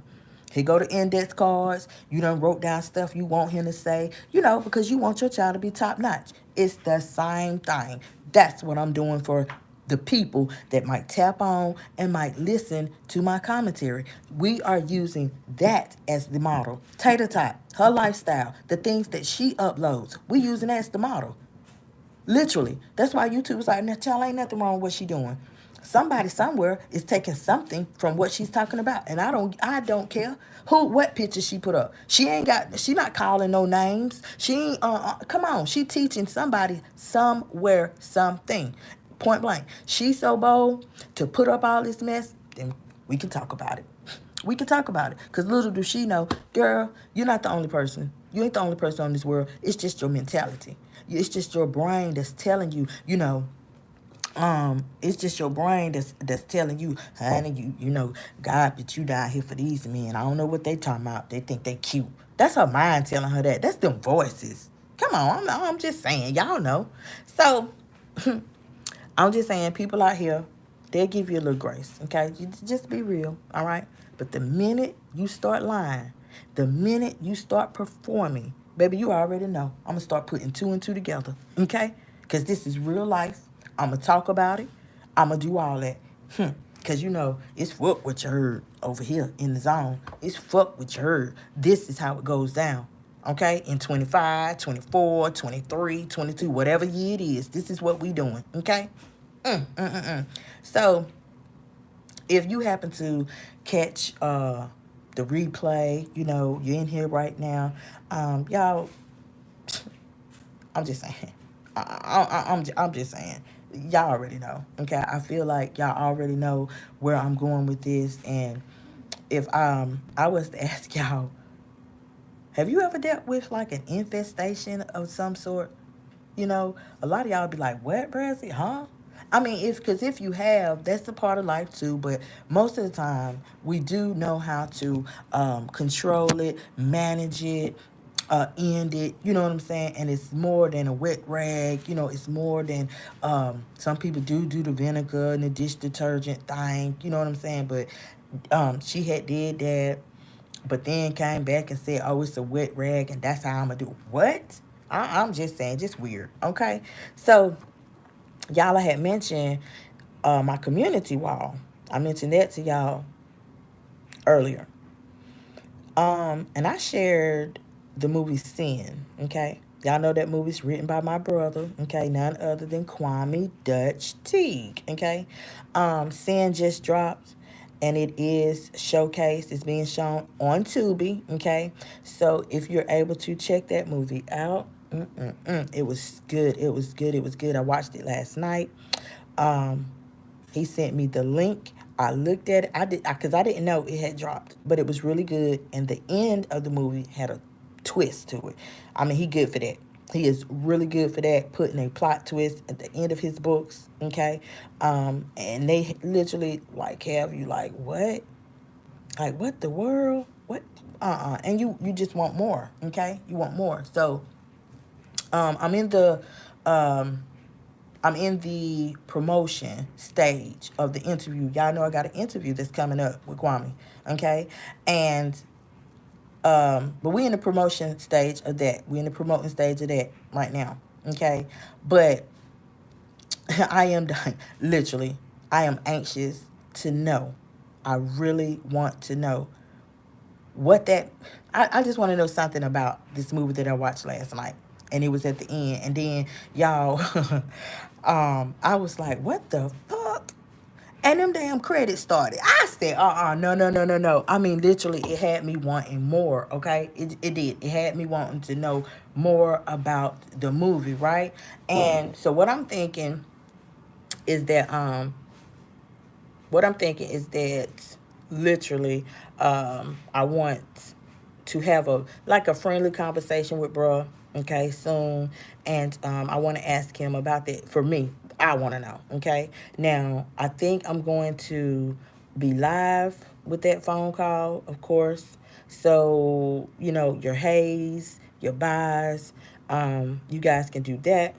Speaker 1: Here go the index cards. You done wrote down stuff you want him to say, because you want your child to be top notch. It's the same thing. That's what I'm doing for the people that might tap on and might listen to my commentary. We are using that as the model. Tater Tot, her lifestyle, the things that she uploads, we using that as the model. Literally. That's why YouTube was like, "Now, child, ain't nothing wrong with what she doing. Somebody somewhere is taking something from what she's talking about, and I don't care what picture she put up. She not calling no names. She ain't come on, she teaching somebody somewhere something. Point blank. She's so bold to put up all this mess, then we can talk about it. We can talk about it. Because little does she know, girl, you're not the only person. You ain't the only person on this world. It's just your mentality. It's just your brain that's telling you, it's just your brain that's telling you, honey, God, but you down here for these men. I don't know what they talking about. They think they cute. That's her mind telling her that. That's them voices. Come on, I'm just saying, y'all know. So I'm just saying, people out here, they'll give you a little grace, okay? You just be real, all right? But the minute you start lying, the minute you start performing, baby, you already know. I'm going to start putting two and two together, okay? Because this is real life. I'm going to talk about it. I'm going to do all that. Because, it's fuck what you heard over here in the zone. It's fuck what you heard. This is how it goes down. Okay, in 25, 24, 23, 22, whatever year it is, this is what we doing, okay? So, if you happen to catch the replay, you're in here right now, y'all, I'm just saying, I'm just saying, y'all already know, okay? I feel like y'all already know where I'm going with this, and if I was to ask y'all, have you ever dealt with like an infestation of some sort? A lot of y'all be like, what, Brazzy? Huh? I mean, if you have, that's a part of life too. But most of the time, we do know how to control it, manage it, end it. You know what I'm saying? And it's more than a wet rag. It's more than some people do the vinegar and the dish detergent thing. You know what I'm saying? But she had did that, but then came back and said, oh, it's a wet rag, and that's how I'm going to do it. What? I'm just saying, just weird, okay? So, y'all, I had mentioned my community wall. I mentioned that to y'all earlier. And I shared the movie Sin, okay? Y'all know that movie's written by my brother, okay? None other than Kwame Dutch Teague, okay? Sin just dropped, and it is showcased. It's being shown on Tubi, okay? So if you're able to check that movie out, it was good. It was good. It was good. I watched it last night. He sent me the link. I looked at it. Because I didn't know it had dropped, but it was really good. And the end of the movie had a twist to it. I mean, he good for that. He is really good for that, putting a plot twist at the end of his books, okay? And they literally, like, have you like, what? Like, what the world? What? And you just want more, okay? You want more. So, I'm in the promotion stage of the interview. Y'all know I got an interview that's coming up with Kwame, okay? And but we in the promotion stage of that. We in the promoting stage of that right now, okay? But I am literally, I am anxious to know. I really want to know what that. I just want to know something about this movie that I watched last night, and it was at the end, and then y'all, I was like, what the fuck? And them damn credits started. I said, no. I mean, literally, it had me wanting more, okay? It did. It had me wanting to know more about the movie, right? And so what I'm thinking is that, literally, I want to have a friendly conversation with bruh, okay, soon. And I want to ask him about that. For me, I want to know, okay? Now, I think I'm going to be live with that phone call, of course. So, your haze, your buys, you guys can do that.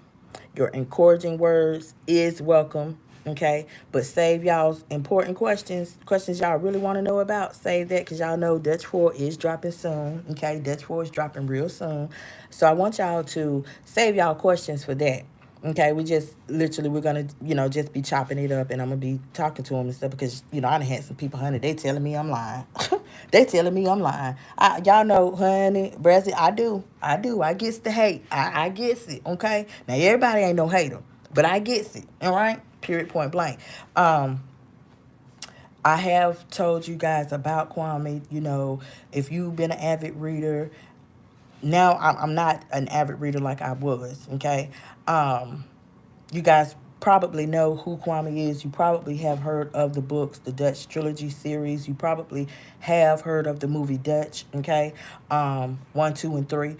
Speaker 1: Your encouraging words is welcome, okay? But save y'all's important questions y'all really want to know about. Save that, because y'all know Dutch 4 is dropping soon, okay? Dutch 4 is dropping real soon. So I want y'all to save y'all questions for that. Okay, we're going to, just be chopping it up, and I'm going to be talking to them and stuff because, I done had some people, honey, they telling me I'm lying. They telling me I'm lying. Y'all know, honey, Brazzy, I gets the hate. I gets it, okay? Now, everybody ain't no hater, but I gets it, all right? Period, point blank. Um, I have told you guys about Kwame. If you've been an avid reader, now I'm not an avid reader like I was, okay? Um, you guys probably know who Kwame is. You probably have heard of the books, the Dutch trilogy series. You probably have heard of the movie Dutch, okay? 1, 2, and 3.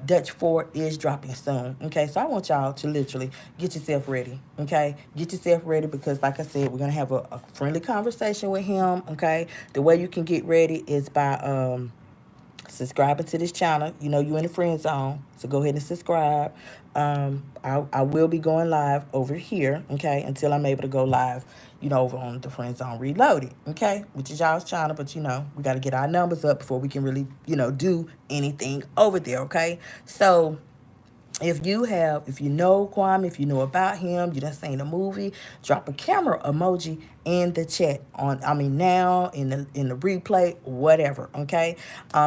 Speaker 1: Dutch 4 is dropping soon, okay? So I want y'all to literally get yourself ready, okay? Get yourself ready because, like I said, we're going to have a friendly conversation with him, okay? The way you can get ready is by subscribing to this channel. You in the friend zone, so go ahead and subscribe. I will be going live over here, okay, until I'm able to go live, over on the friend zone reloaded, okay, which is y'all's channel. But we got to get our numbers up before we can really, do anything over there, okay. So if you know Kwame, if you know about him, you done seen the movie, drop a camera emoji in the chat now in the replay, whatever, okay?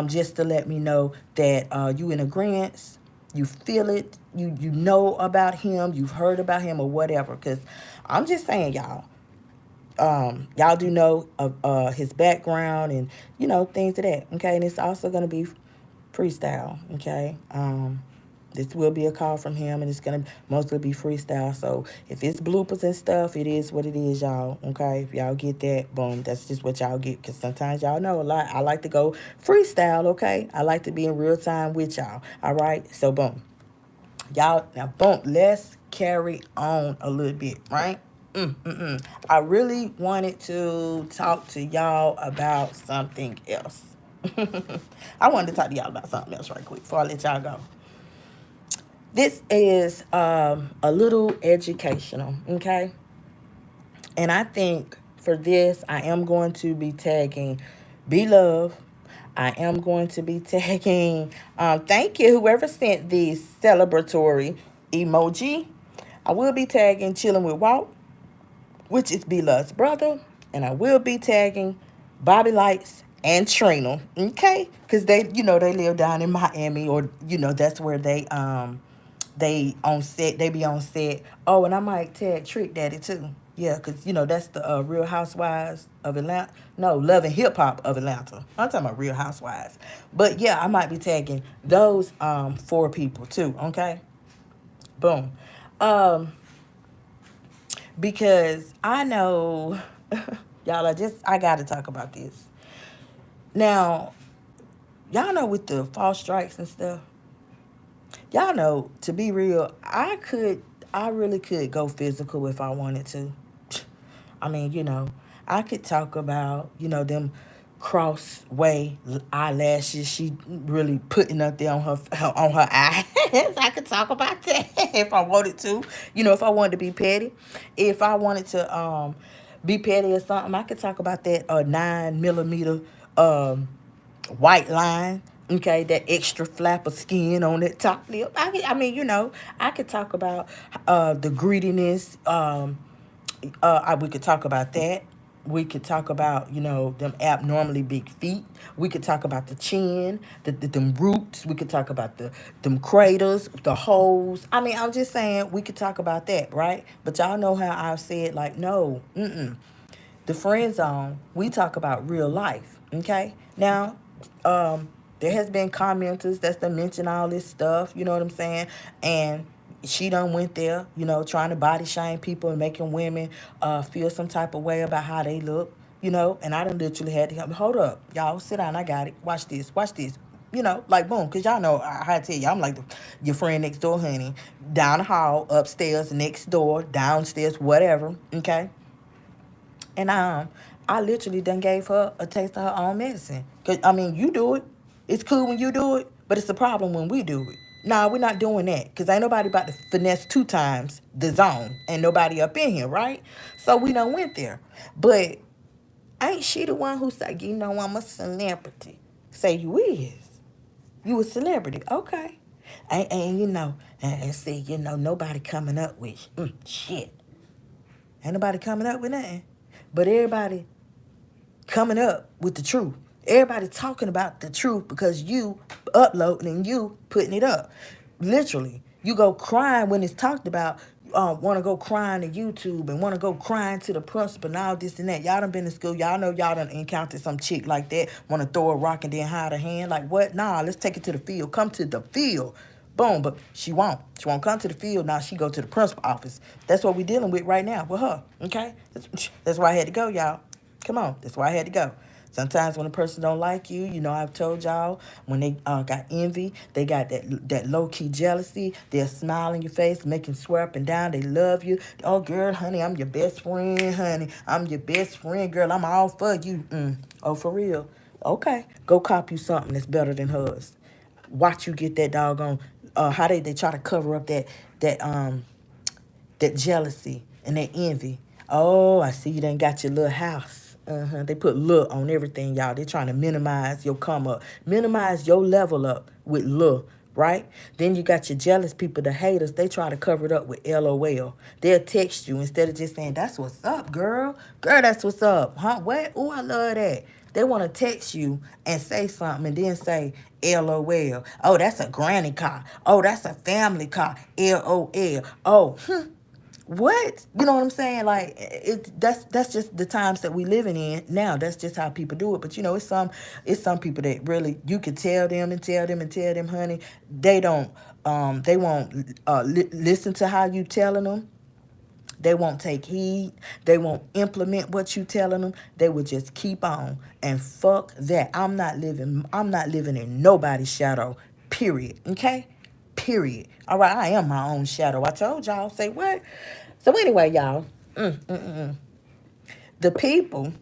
Speaker 1: Just to let me know that you in agreement, you feel it, you know about him, you've heard about him or whatever. Cause I'm just saying, y'all do know his background and things of that, okay? And it's also gonna be freestyle, okay? This will be a call from him, and it's going to mostly be freestyle. So if it's bloopers and stuff, it is what it is, y'all, okay? If y'all get that, boom, that's just what y'all get. Because sometimes y'all know a lot. I like to go freestyle, okay? I like to be in real time with y'all, all right? So, boom. Y'all, now, boom, let's carry on a little bit, right? I really wanted to talk to y'all about something else. I wanted to talk to y'all about something else right quick before I let y'all go. This is a little educational, okay? And I think for this, I am going to be tagging Be Love. I am going to be tagging, thank you, whoever sent the celebratory emoji. I will be tagging Chilling with Walt, which is Be Love's brother. And I will be tagging Bobby Lights and Trina, okay? Because they live down in Miami, or, that's where they on set, they be on set. Oh, and I might tag Trick Daddy too. Yeah, because, that's the Real Housewives of Atlanta. No, Love and Hip Hop of Atlanta. I'm talking about Real Housewives. But, yeah, I might be tagging those 4 people too, okay? Boom. Because I know, y'all, I got to talk about this. Now, y'all know with the false strikes and stuff, y'all know, to be real, I really could go physical if I wanted to. I mean, I could talk about, them crossway eyelashes she really putting up there on her eyes. I could talk about that if I wanted to. If I wanted to be petty. If I wanted to be petty or something, I could talk about that 9mm white line, okay, that extra flap of skin on that top lip. I could talk about the greediness. We could talk about that. We could talk about, them abnormally big feet. We could talk about the chin, them roots. We could talk about them craters, the holes. I'm just saying we could talk about that, right? But y'all know how I've said, like, no, the friend zone, we talk about real life, okay? Now, there has been commenters that's done mention all this stuff, you know what I'm saying? And she done went there, trying to body shame people and making women feel some type of way about how they look, and I done literally had to help. Hold up, y'all, sit down, I got it. Watch this. Like, boom, because y'all know, I had to tell you, I'm like your friend next door, honey. Down the hall, upstairs, next door, downstairs, whatever, okay? And I literally done gave her a taste of her own medicine. Cause you do it. It's cool when you do it, but it's a problem when we do it. Nah, we're not doing that. Cause ain't nobody about to finesse 2 times the zone. Ain't nobody up in here, right? So we done went there. But ain't she the one who said, I'm a celebrity? Say you is. You a celebrity. Okay. And see, nobody coming up with shit. Ain't nobody coming up with nothing. But everybody coming up with the truth. Everybody talking about the truth because you uploading and you putting it up. Literally, you go crying when it's talked about. Want to go crying to YouTube and want to go crying to the principal and all this and that. Y'all done been to school. Y'all know y'all done encountered some chick like that. Want to throw a rock and then hide her hand. Like, what? Nah, let's take it to the field. Come to the field. Boom. But she won't. She won't come to the field. Now she go to the principal office. That's what we dealing with right now with her. Okay? That's why I had to go, y'all. Come on. That's why I had to go. Sometimes when a person don't like you, you know, I've told y'all, when they got envy, they got that low-key jealousy. They'll smile in your face, make you swear up and down. They love you. Oh, girl, honey, I'm your best friend, honey. I'm your best friend, girl. I'm all for you. Oh, for real? Okay. Go cop you something that's better than hers. Watch you get that doggone, how they try to cover up that jealousy and that envy. Oh, I see you done got your little house. They put look on everything, y'all. They're trying to minimize your come up, minimize your level up with look, right? Then you got your jealous people, the haters. They try to cover it up with LOL. They'll text you instead of just saying, that's what's up, girl. Girl, that's what's up. Huh? What? Oh, I love that. They want to text you and say something and then say LOL. Oh, that's a granny car. Oh, that's a family car. LOL. Oh, what? You know what I'm saying? Like that's just the times that we living in now. That's just how people do it. But you know, it's some people that really you can tell them and tell them and tell them, honey, they don't they won't listen to how you telling them. They won't take heed. They won't implement what you telling them. They will just keep on and fuck that. I'm not living in nobody's shadow. Period. Okay? Period. All right, I am my own shadow. I told y'all. Say what? So anyway, y'all. The people.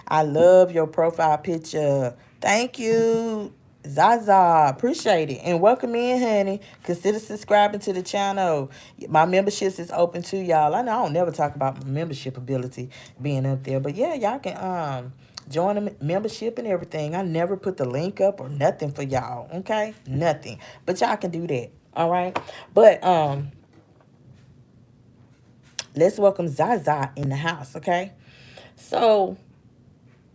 Speaker 1: I love your profile picture. Thank you, Zaza. Appreciate it. And welcome in, honey. Consider subscribing to the channel. My memberships is open to y'all. I know I don't never talk about my membership ability being up there. But yeah, y'all can join the membership and everything. I never put the link up or nothing for y'all. Okay? Nothing. But y'all can do that. All right? But let's welcome Zaza in the house, okay? So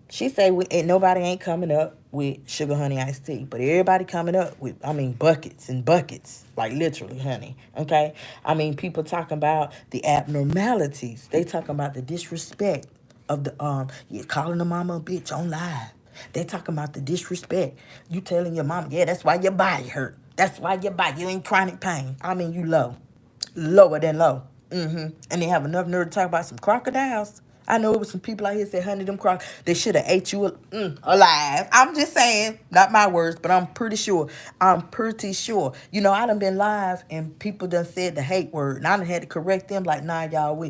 Speaker 1: she say nobody ain't coming up with sugar honey iced tea, but everybody coming up with, I mean, buckets and buckets, like literally, honey. Okay, I mean, people talking about the abnormalities. They talking about the disrespect of the you calling the mama a bitch on live. They talking about the disrespect. You telling your mama, yeah, that's why your body hurt. That's why your body, you in chronic pain. I mean, you lower than low. And they have enough nerve to talk about some crocodiles. I know it was some people out here said, honey, them croc, they should have ate you alive. I'm just saying, not my words, but I'm pretty sure. You know, I done been live and people done said the hate word. And I done had to correct them like, nah, y'all,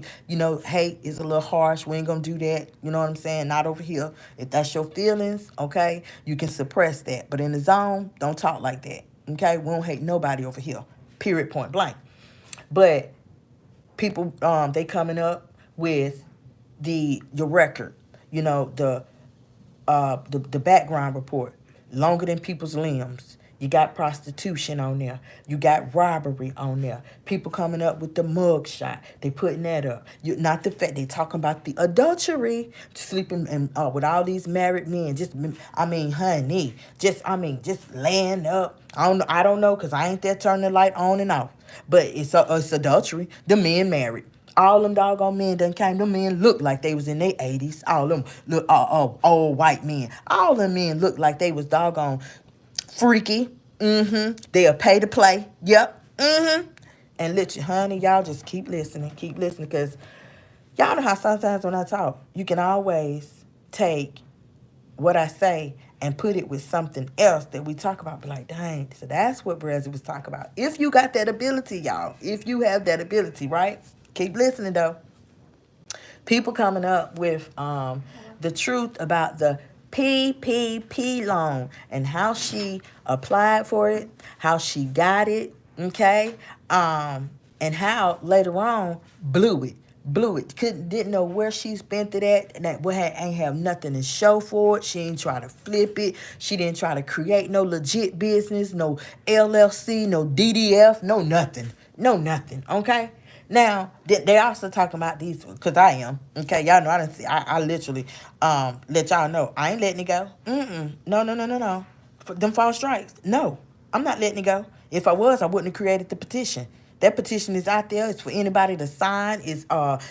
Speaker 1: hate is a little harsh. We ain't gonna do that. You know what I'm saying? Not over here. If that's your feelings, okay, you can suppress that. But in the zone, don't talk like that. Okay? We don't hate nobody over here. Period, point blank. But people, they coming up with your record, you know, the background report, longer than people's limbs. You got prostitution on there. You got robbery on there. People coming up with the mug shot. They putting that up. Not the fact they talking about the adultery, sleeping and with all these married men. Just honey, just laying up. I don't know, cause I ain't there turning the light on and off. But it's adultery. The men married. All them doggone men done came. Them men looked like they was in their 80s. All them look old white men. All them men looked like they was doggone freaky. They'll pay to play. Yep. And literally, honey, y'all just keep listening, because y'all know how sometimes when I talk, you can always take what I say and put it with something else that we talk about. Be like, dang, so that's what Brazzy was talking about. If you got that ability, y'all, if you have that ability, right? Keep listening, though. People coming up with the truth about the PPP loan and how she applied for it, how she got it, okay? And how later on blew it. Didn't know where she spent it at, and that ain't have nothing to show for it. She ain't try to flip it. She didn't try to create no legit business, no LLC, no DDF, no nothing, okay? Now, they also talking about these, because I am. Okay, y'all know I didn't see, I literally let y'all know I ain't letting it go. No, no, no, no, no. For them false strikes. No, I'm not letting it go. If I was, I wouldn't have created the petition. That petition is out there. It's for anybody to sign. It's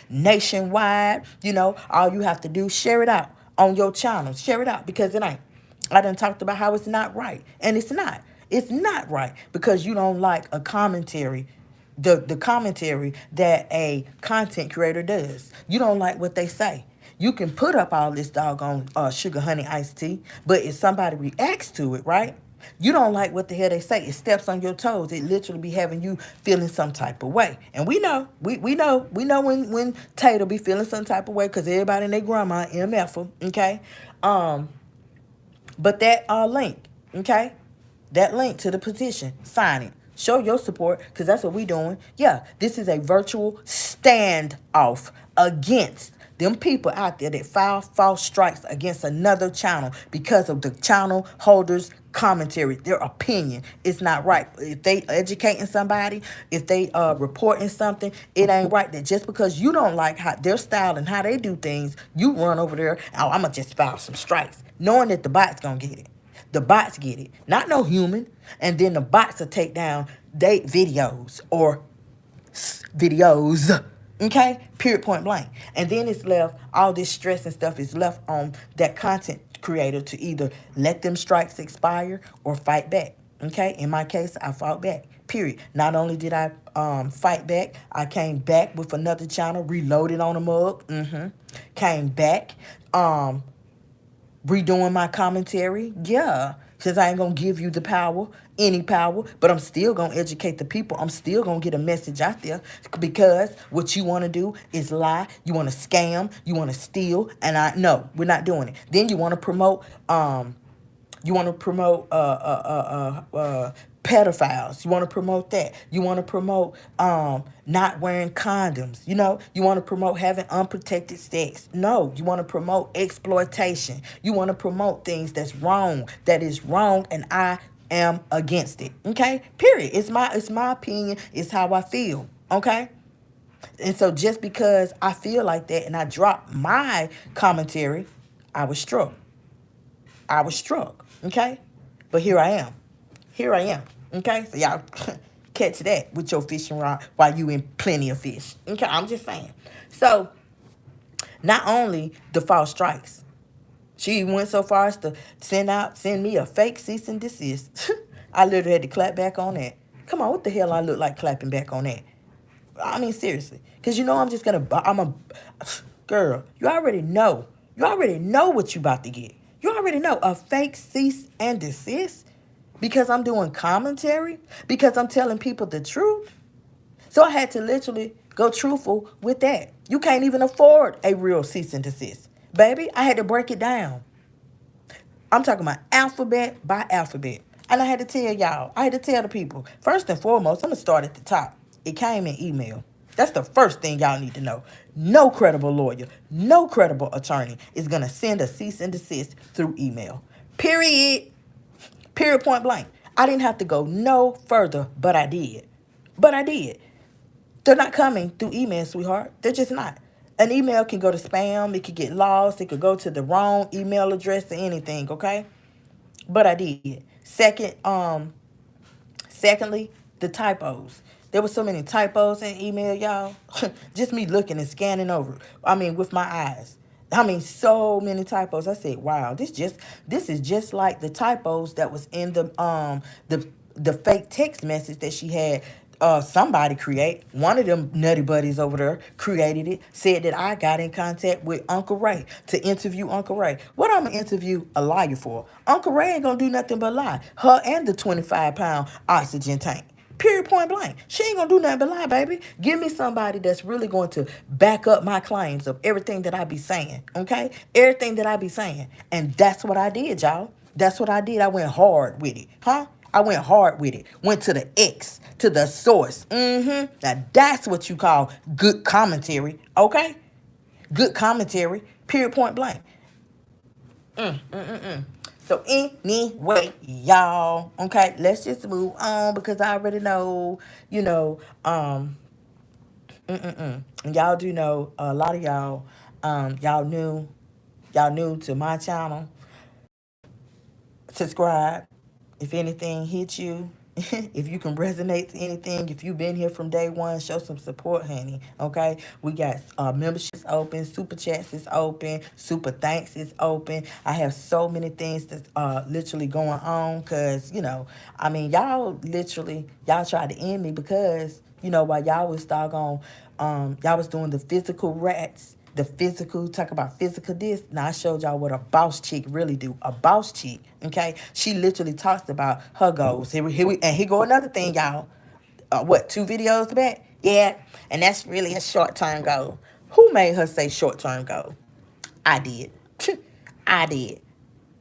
Speaker 1: nationwide. You know, all you have to do, share it out on your channel. Share it out, because it ain't. I done talked about how it's not right. And it's not. It's not right because you don't like a commentary, the commentary that a content creator does. You don't like what they say. You can put up all this doggone sugar honey iced tea, but if somebody reacts to it, right? You don't like what the hell they say. It steps on your toes. It literally be having you feeling some type of way. And we know, we know when Tater be feeling some type of way because everybody and their grandma MF, okay? But that link, okay? That link to the petition, sign it. Show your support, because that's what we doing. Yeah, this is a virtual standoff against them people out there that file false strikes against another channel because of the channel holder's commentary, their opinion. It's not right. If they educating somebody, if they reporting something, it ain't right that just because you don't like how their style and how they do things, you run over there, oh, I'm going to just file some strikes, knowing that the bot's going to get it. The bots get it, not no human. And then the bots will take down they videos or videos, okay? Period, point blank. And then it's left, all this stress and stuff is left on that content creator to either let them strikes expire or fight back, okay? In my case, I fought back, period. Not only did I fight back, I came back with another channel, reloaded on a mug, came back, redoing my commentary, yeah, because I ain't gonna give you the power, any power, but I'm still gonna educate the people. I'm still gonna get a message out there, because what you want to do is lie, you want to scam, you want to steal, and no, we're not doing it. Then you want to promote pedophiles. You want to promote that. You want to promote not wearing condoms. You know, you want to promote having unprotected sex. No, you want to promote exploitation. You want to promote things that's wrong, that is wrong, and I am against it. Okay? Period. It's my opinion. It's how I feel. Okay? And so just because I feel like that and I drop my commentary, I was struck. I was struck. Okay? But here I am. Here I am. Okay? So y'all catch that with your fishing rod while you in plenty of fish. Okay? I'm just saying. So not only the false strikes, she went so far as to send me a fake cease and desist. I literally had to clap back on that. Come on, what the hell I look like clapping back on that? I mean, seriously. Because you know girl, you already know. You already know what you about to get. You already know a fake cease and desist because I'm doing commentary, because I'm telling people the truth. So I had to literally go truthful with that. You can't even afford a real cease and desist. Baby, I had to break it down. I'm talking about alphabet by alphabet. And I had to tell y'all, I had to tell the people, first and foremost, I'm going to start at the top. It came in email. That's the first thing y'all need to know. No credible lawyer, no credible attorney is going to send a cease and desist through email. Period. Period, point blank. I didn't have to go no further, but I did. But I did. They're not coming through email, sweetheart. They're just not. An email can go to spam. It could get lost. It could go to the wrong email address or anything, okay? But I did. Secondly, the typos. There were so many typos in email, y'all. Just me looking and scanning over. I mean, with my eyes. I mean, so many typos. I said, "Wow, this is just like the typos that was in the fake text message that she had somebody create. One of them nutty buddies over there created it, said that I got in contact with Uncle Ray to interview Uncle Ray. What I'm going to interview a liar for? Uncle Ray ain't going to do nothing but lie. Her and the 25-pound oxygen tank. Period, point blank. She ain't going to do nothing but lie, baby. Give me somebody that's really going to back up my claims of everything that I be saying, okay? Everything that I be saying. And that's what I did, y'all. That's what I did. I went hard with it, huh? I went hard with it. Went to the X, to the source. Now that's what you call good commentary, okay? Good commentary, period, point blank. So anyway, y'all, okay, let's just move on because I already know, And y'all do know a lot of y'all, y'all new to my channel. Subscribe if anything hits you. If you can resonate to anything, if you've been here from day one, show some support, honey. Okay, we got memberships open, super chats is open, super thanks is open. I have so many things that's literally going on, because I mean, y'all tried to end me because while y'all was doggone, y'all was doing the physical rats, the physical, talk about physical this. Now I showed y'all what a boss chick really do. A boss chick, okay? She literally talks about her goals. And here go another thing, y'all. What, 2 videos back? Yeah, and that's really a short-term goal. Who made her say short-term goal? I did. I did.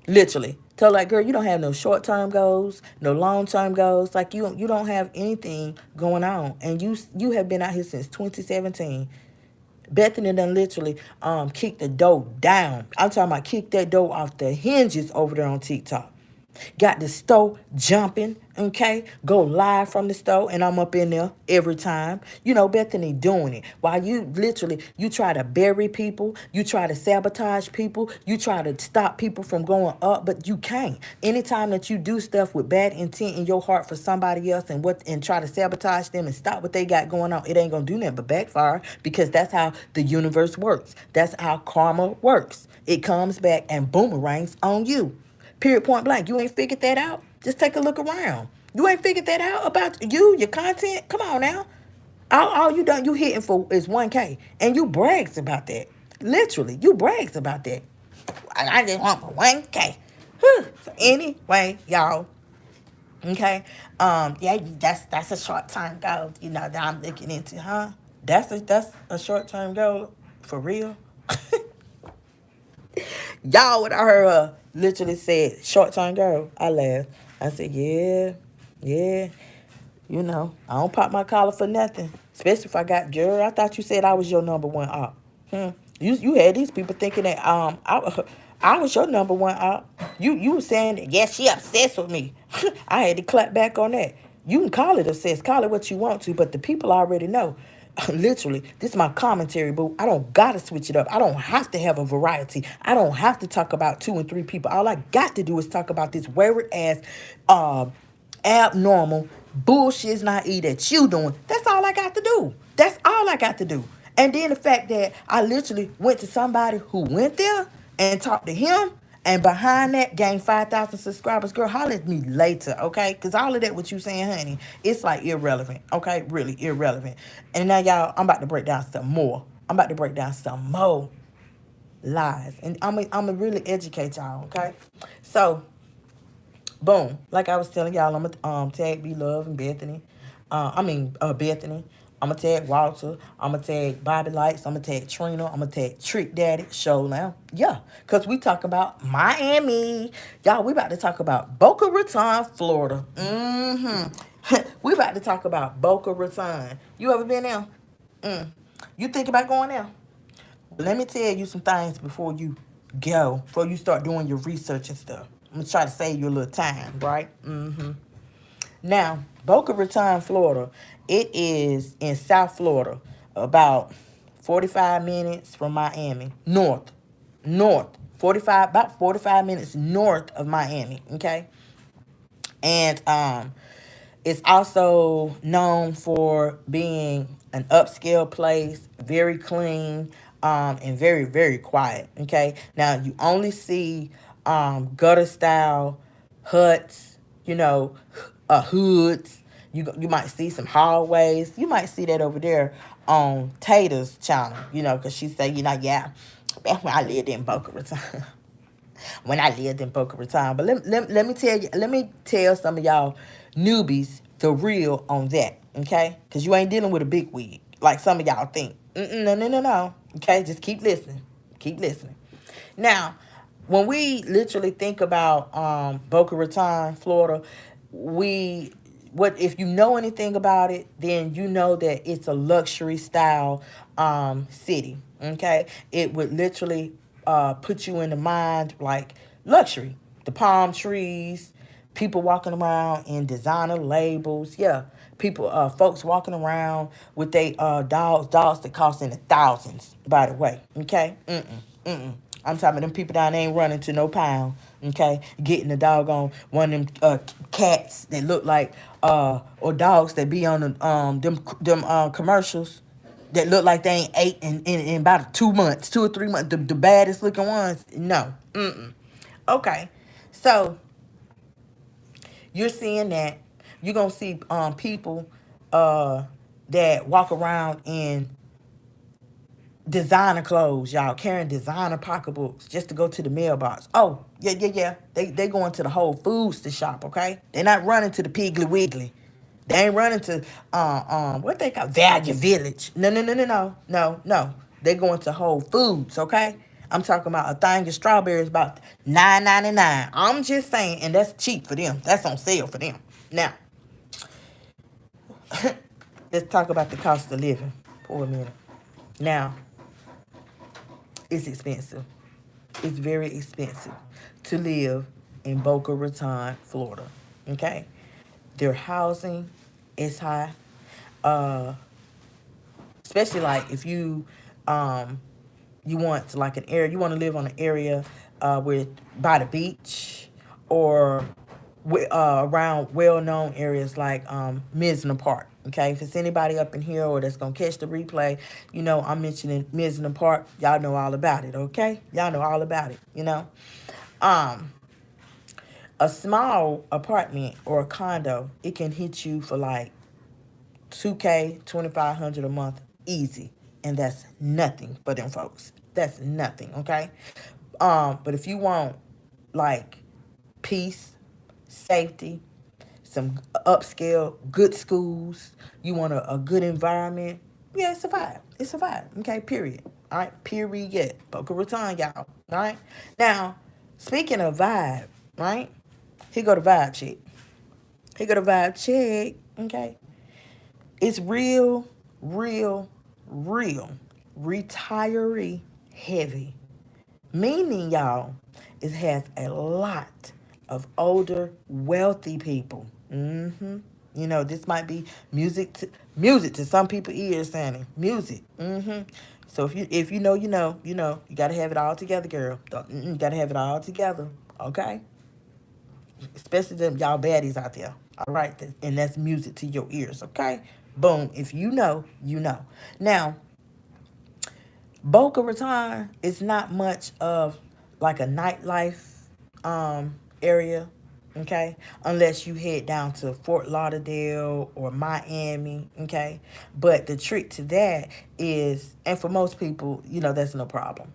Speaker 1: Literally. Tell that girl, you don't have no short-term goals, no long-term goals. Like, you don't have anything going on. And you have been out here since 2017. Bethany done literally kicked the door down. I'm talking about kick that door off the hinges over there on TikTok. Got the stove jumping, okay? Go live from the stove, and I'm up in there every time. Bethany doing it. While you try to bury people, you try to sabotage people, you try to stop people from going up, but you can't. Anytime that you do stuff with bad intent in your heart for somebody else and try to sabotage them and stop what they got going on, it ain't gonna do nothing but backfire, because that's how the universe works. That's how karma works. It comes back and boomerangs on you. Period, point blank. You ain't figured that out? Just take a look around. You ain't figured that out about your content? Come on now. All you hitting for is 1K. And you brags about that. Literally, you brags about that. I just want my 1K. So anyway, y'all. Okay. Yeah, that's a short term goal, that I'm looking into, huh? That's a short term goal for real. Y'all, what I heard her literally said, short term girl. I laughed. I said, yeah. I don't pop my collar for nothing. Especially if I got girl. I thought you said I was your number one op. You had these people thinking that I was your number one op. You were saying that, yes, she obsessed with me. I had to clap back on that. You can call it obsessed, call it what you want to, but the people already know. Literally, this is my commentary, but I don't gotta switch it up. I don't have to have a variety. I don't have to talk about 2 and 3 people. All I got to do is talk about this wayward ass, abnormal bullshit naive that you doing. That's all I got to do. That's all I got to do. And then the fact that I literally went to somebody who went there and talked to him, and behind that gained 5,000 subscribers. Girl, holler at me later, okay? Because all of that what you saying, honey, it's like irrelevant, okay? Really irrelevant. And now, y'all, I'm about to break down some more. I'm about to break down some more lies. And I'm gonna really educate y'all, okay? So, boom. Like I was telling y'all, I'm gonna tag B Love and Bethany. Bethany. I'm gonna tag Walter. I'm gonna tag Bobby Lights. I'm gonna tag Trina. I'm gonna tag Trick Daddy. Show now. Yeah, because we talk about Miami. Y'all, we about to talk about Boca Raton, Florida. We about to talk about Boca Raton. You ever been there? You think about going there? Let me tell you some things before you go, before you start doing your research and stuff. I'm going to try to save you a little time, right? Now, Boca Raton, Florida, it is in South Florida, about 45 minutes from Miami, north, about 45 minutes north of Miami, okay? And it's also known for being an upscale place, very clean, and very, very quiet, okay? Now, you only see gutter-style huts, hoods. You might see some hallways. You might see that over there on Tater's channel, because she say, yeah, that's when I lived in Boca Raton. When I lived in Boca Raton. But let me tell some of y'all newbies the real on that, okay? Because you ain't dealing with a big wig like some of y'all think. No. Okay, just keep listening. Keep listening. Now, when we literally think about Boca Raton, Florida, if you know anything about it, then you know that it's a luxury style city. Okay, it would literally put you in the mind like luxury, the palm trees, people walking around in designer labels. Yeah, People, folks walking around with they dogs that cost in the thousands, by the way. Okay? I'm talking about them people down there ain't running to no pound. Okay? Getting the doggone one of them cats that look like or dogs that be on the them commercials that look like they ain't ate in about 2 months, 2 or 3 months. The baddest looking ones. No. Okay. So you're seeing that. You're gonna see people that walk around in designer clothes, y'all, carrying designer pocketbooks just to go to the mailbox. Oh, yeah. They going to the Whole Foods to shop, okay? They're not running to the Piggly Wiggly. They ain't running to what they call Value Village. No. They going to Whole Foods, okay? I'm talking about a thing of strawberries about $9.99. I'm just saying, and that's cheap for them. That's on sale for them. Now, let's talk about the cost of living for a minute. Now, it's expensive. It's very expensive to live in Boca Raton, Florida. Okay? Their housing is high. Especially like if you want like an area, you want to live on an area with by the beach or around well-known areas like Movn Park. Okay, if it's anybody up in here or that's gonna catch the replay, I'm mentioning Movn Park. Y'all know all about it. Okay, y'all know all about it. A small apartment or a condo, it can hit you for like $2K, $2,500 a month, easy, and that's nothing for them folks. That's nothing, okay? But if you want like peace, safety, some upscale, good schools, you want a good environment, yeah, it's a vibe. It's a vibe, okay? Period. All right, period. Boca Raton, y'all. All right. Now, speaking of vibe, right? Here go the vibe check. Here go the vibe check, okay? It's real retiree heavy. Meaning, y'all, it has a lot of older, wealthy people. This might be music to some people ears, Sandy. Music. So if you know, you gotta have it all together, girl. You gotta have it all together, okay? Especially them y'all baddies out there. All right, and that's music to your ears, okay? Boom. If you know, you know. Now, Boca Raton is not much of like a nightlife area, okay? Unless you head down to Fort Lauderdale or Miami, okay? But the trick to that is, and for most people, that's no problem.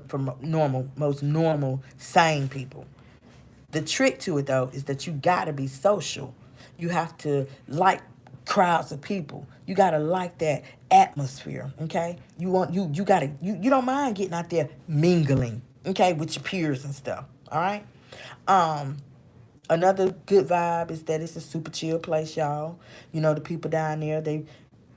Speaker 1: For most normal, sane people. The trick to it though is that you gotta be social. You have to like crowds of people. You gotta like that atmosphere. Okay. You don't mind getting out there mingling. Okay, with your peers and stuff. All right. Another good vibe is that it's a super chill place, y'all. The people down there, they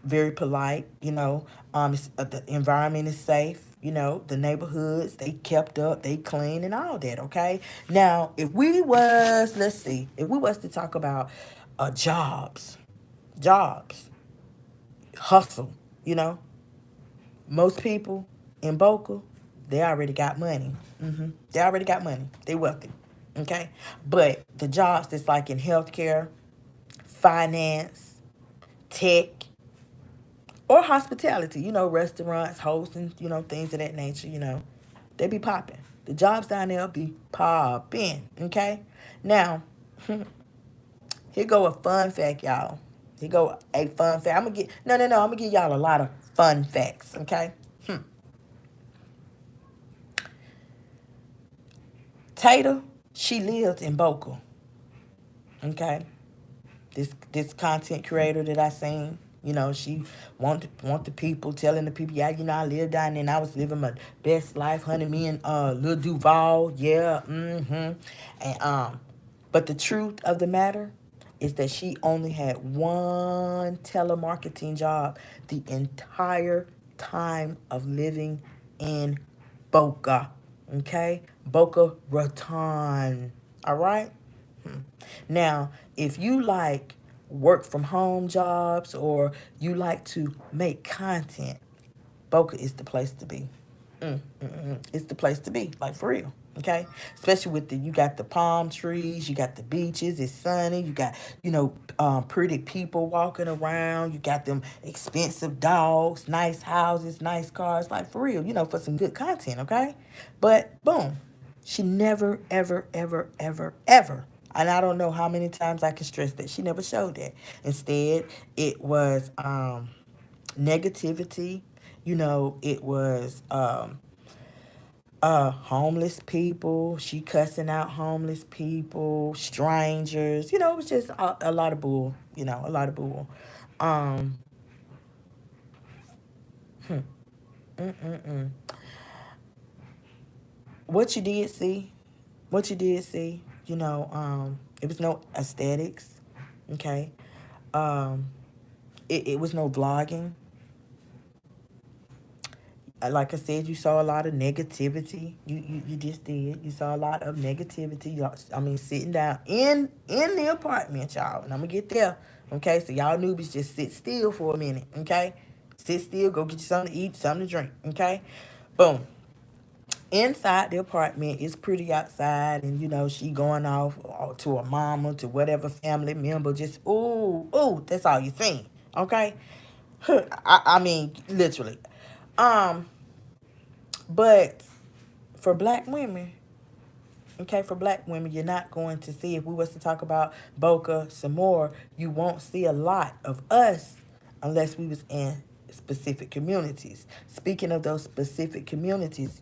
Speaker 1: very polite. The environment is safe. The neighborhoods, they kept up, they clean and all that, okay? Now, if we was to talk about jobs, hustle, most people in Boca, they already got money. They already got money. They wealthy, okay? But the jobs that's like in healthcare, finance, tech, or hospitality, restaurants, hosting, things of that nature, they be popping. The jobs down there be popping, okay? Now, here go a fun fact, y'all. Here go a fun fact. I'm gonna give y'all a lot of fun facts, okay? Tater, she lived in Boca, okay? This content creator that I seen, she want the people, telling the people, yeah, I lived down there and I was living my best life, honey, me and Lil Duval, yeah, and but the truth of the matter is that she only had one telemarketing job the entire time of living in Boca, okay, Boca Raton, all right. Now, if you like work from home jobs or you like to make content, Boca is the place to be. It's the place to be, like for real. Okay, especially with you got the palm trees, you got the beaches. It's sunny. You got pretty people walking around. You got them expensive dogs, nice houses, nice cars. Like for real, for some good content. Okay, but boom, she never, ever, ever, ever, ever. And I don't know how many times I can stress that she never showed that. Instead, it was negativity. It was homeless people. She cussing out homeless people, strangers. It was just a lot of bull. A lot of bull. Um, mm-mm-mm. What you did see, what you did see, it was no aesthetics. Okay. Um, it was no vlogging. Like I said, you saw a lot of negativity. You just did. You saw a lot of negativity. I mean, sitting down in the apartment, y'all. And I'm gonna get there. Okay, so y'all newbies just sit still for a minute. Okay, sit still. Go get you something to eat, something to drink. Okay, boom. Inside the apartment, it's pretty outside, and she going off to her mama, to whatever family member. Just ooh, that's all you seen. Okay, I mean literally. Um, but for black women, okay, for black women, you're not going to see, if we was to talk about Boca some more, you won't see a lot of us unless we was in specific communities. Speaking of those specific communities,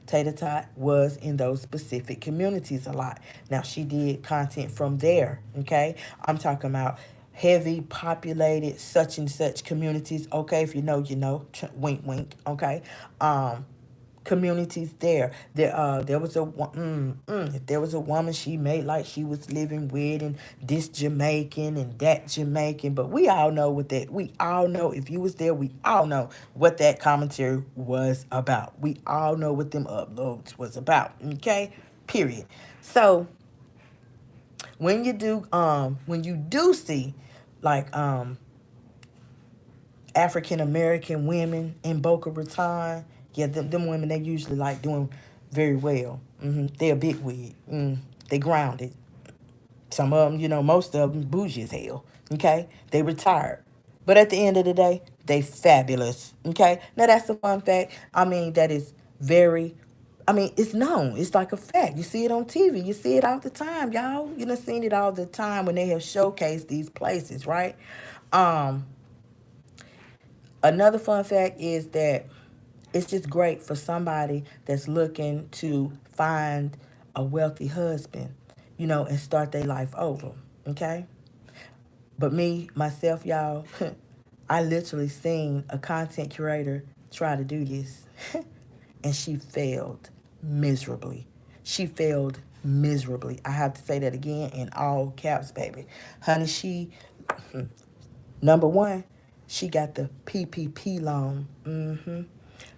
Speaker 1: Tater Tot was in those specific communities a lot. Now, she did content from there, okay? I'm talking about heavy populated such and such communities, okay? If you know, wink, wink, okay? Communities there. There was there was a woman she made like she was living with, and this Jamaican and that Jamaican. But we all know what that. We all know, if you was there, we all know what that commentary was about. We all know what them uploads was about. Okay, period. So when you do see like African American women in Boca Raton, yeah, them women, they usually like doing very well. They're big wig. They grounded. Some of them, most of them bougie as hell. Okay, they retired, but at the end of the day, they fabulous. Okay, now that's a fun fact. I mean, that is very. I mean, it's known. It's like a fact. You see it on TV. You see it all the time, y'all. You done seen it all the time when they have showcased these places, right? Um, Another fun fact is that it's just great for somebody that's looking to find a wealthy husband, and start their life over. Okay? But me, myself, y'all, I literally seen a content curator try to do this. And she failed miserably. She failed miserably. I have to say that again in all caps, baby. Honey, number one, she got the PPP loan.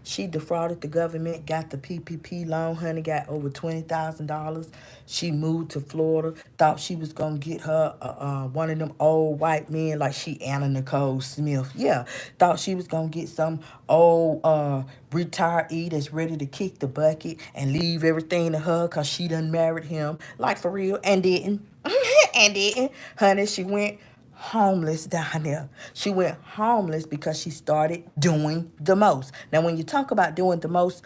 Speaker 1: She defrauded the government, got the PPP loan. Honey got over $20,000. She moved to Florida, thought she was going to get her one of them old white men like she Anna Nicole Smith. Yeah, thought she was going to get some old retiree that's ready to kick the bucket and leave everything to her because she done married him. Like for real, and didn't. And didn't. Honey, she went homeless down there. She went homeless because she started doing the most. Now, when you talk about doing the most,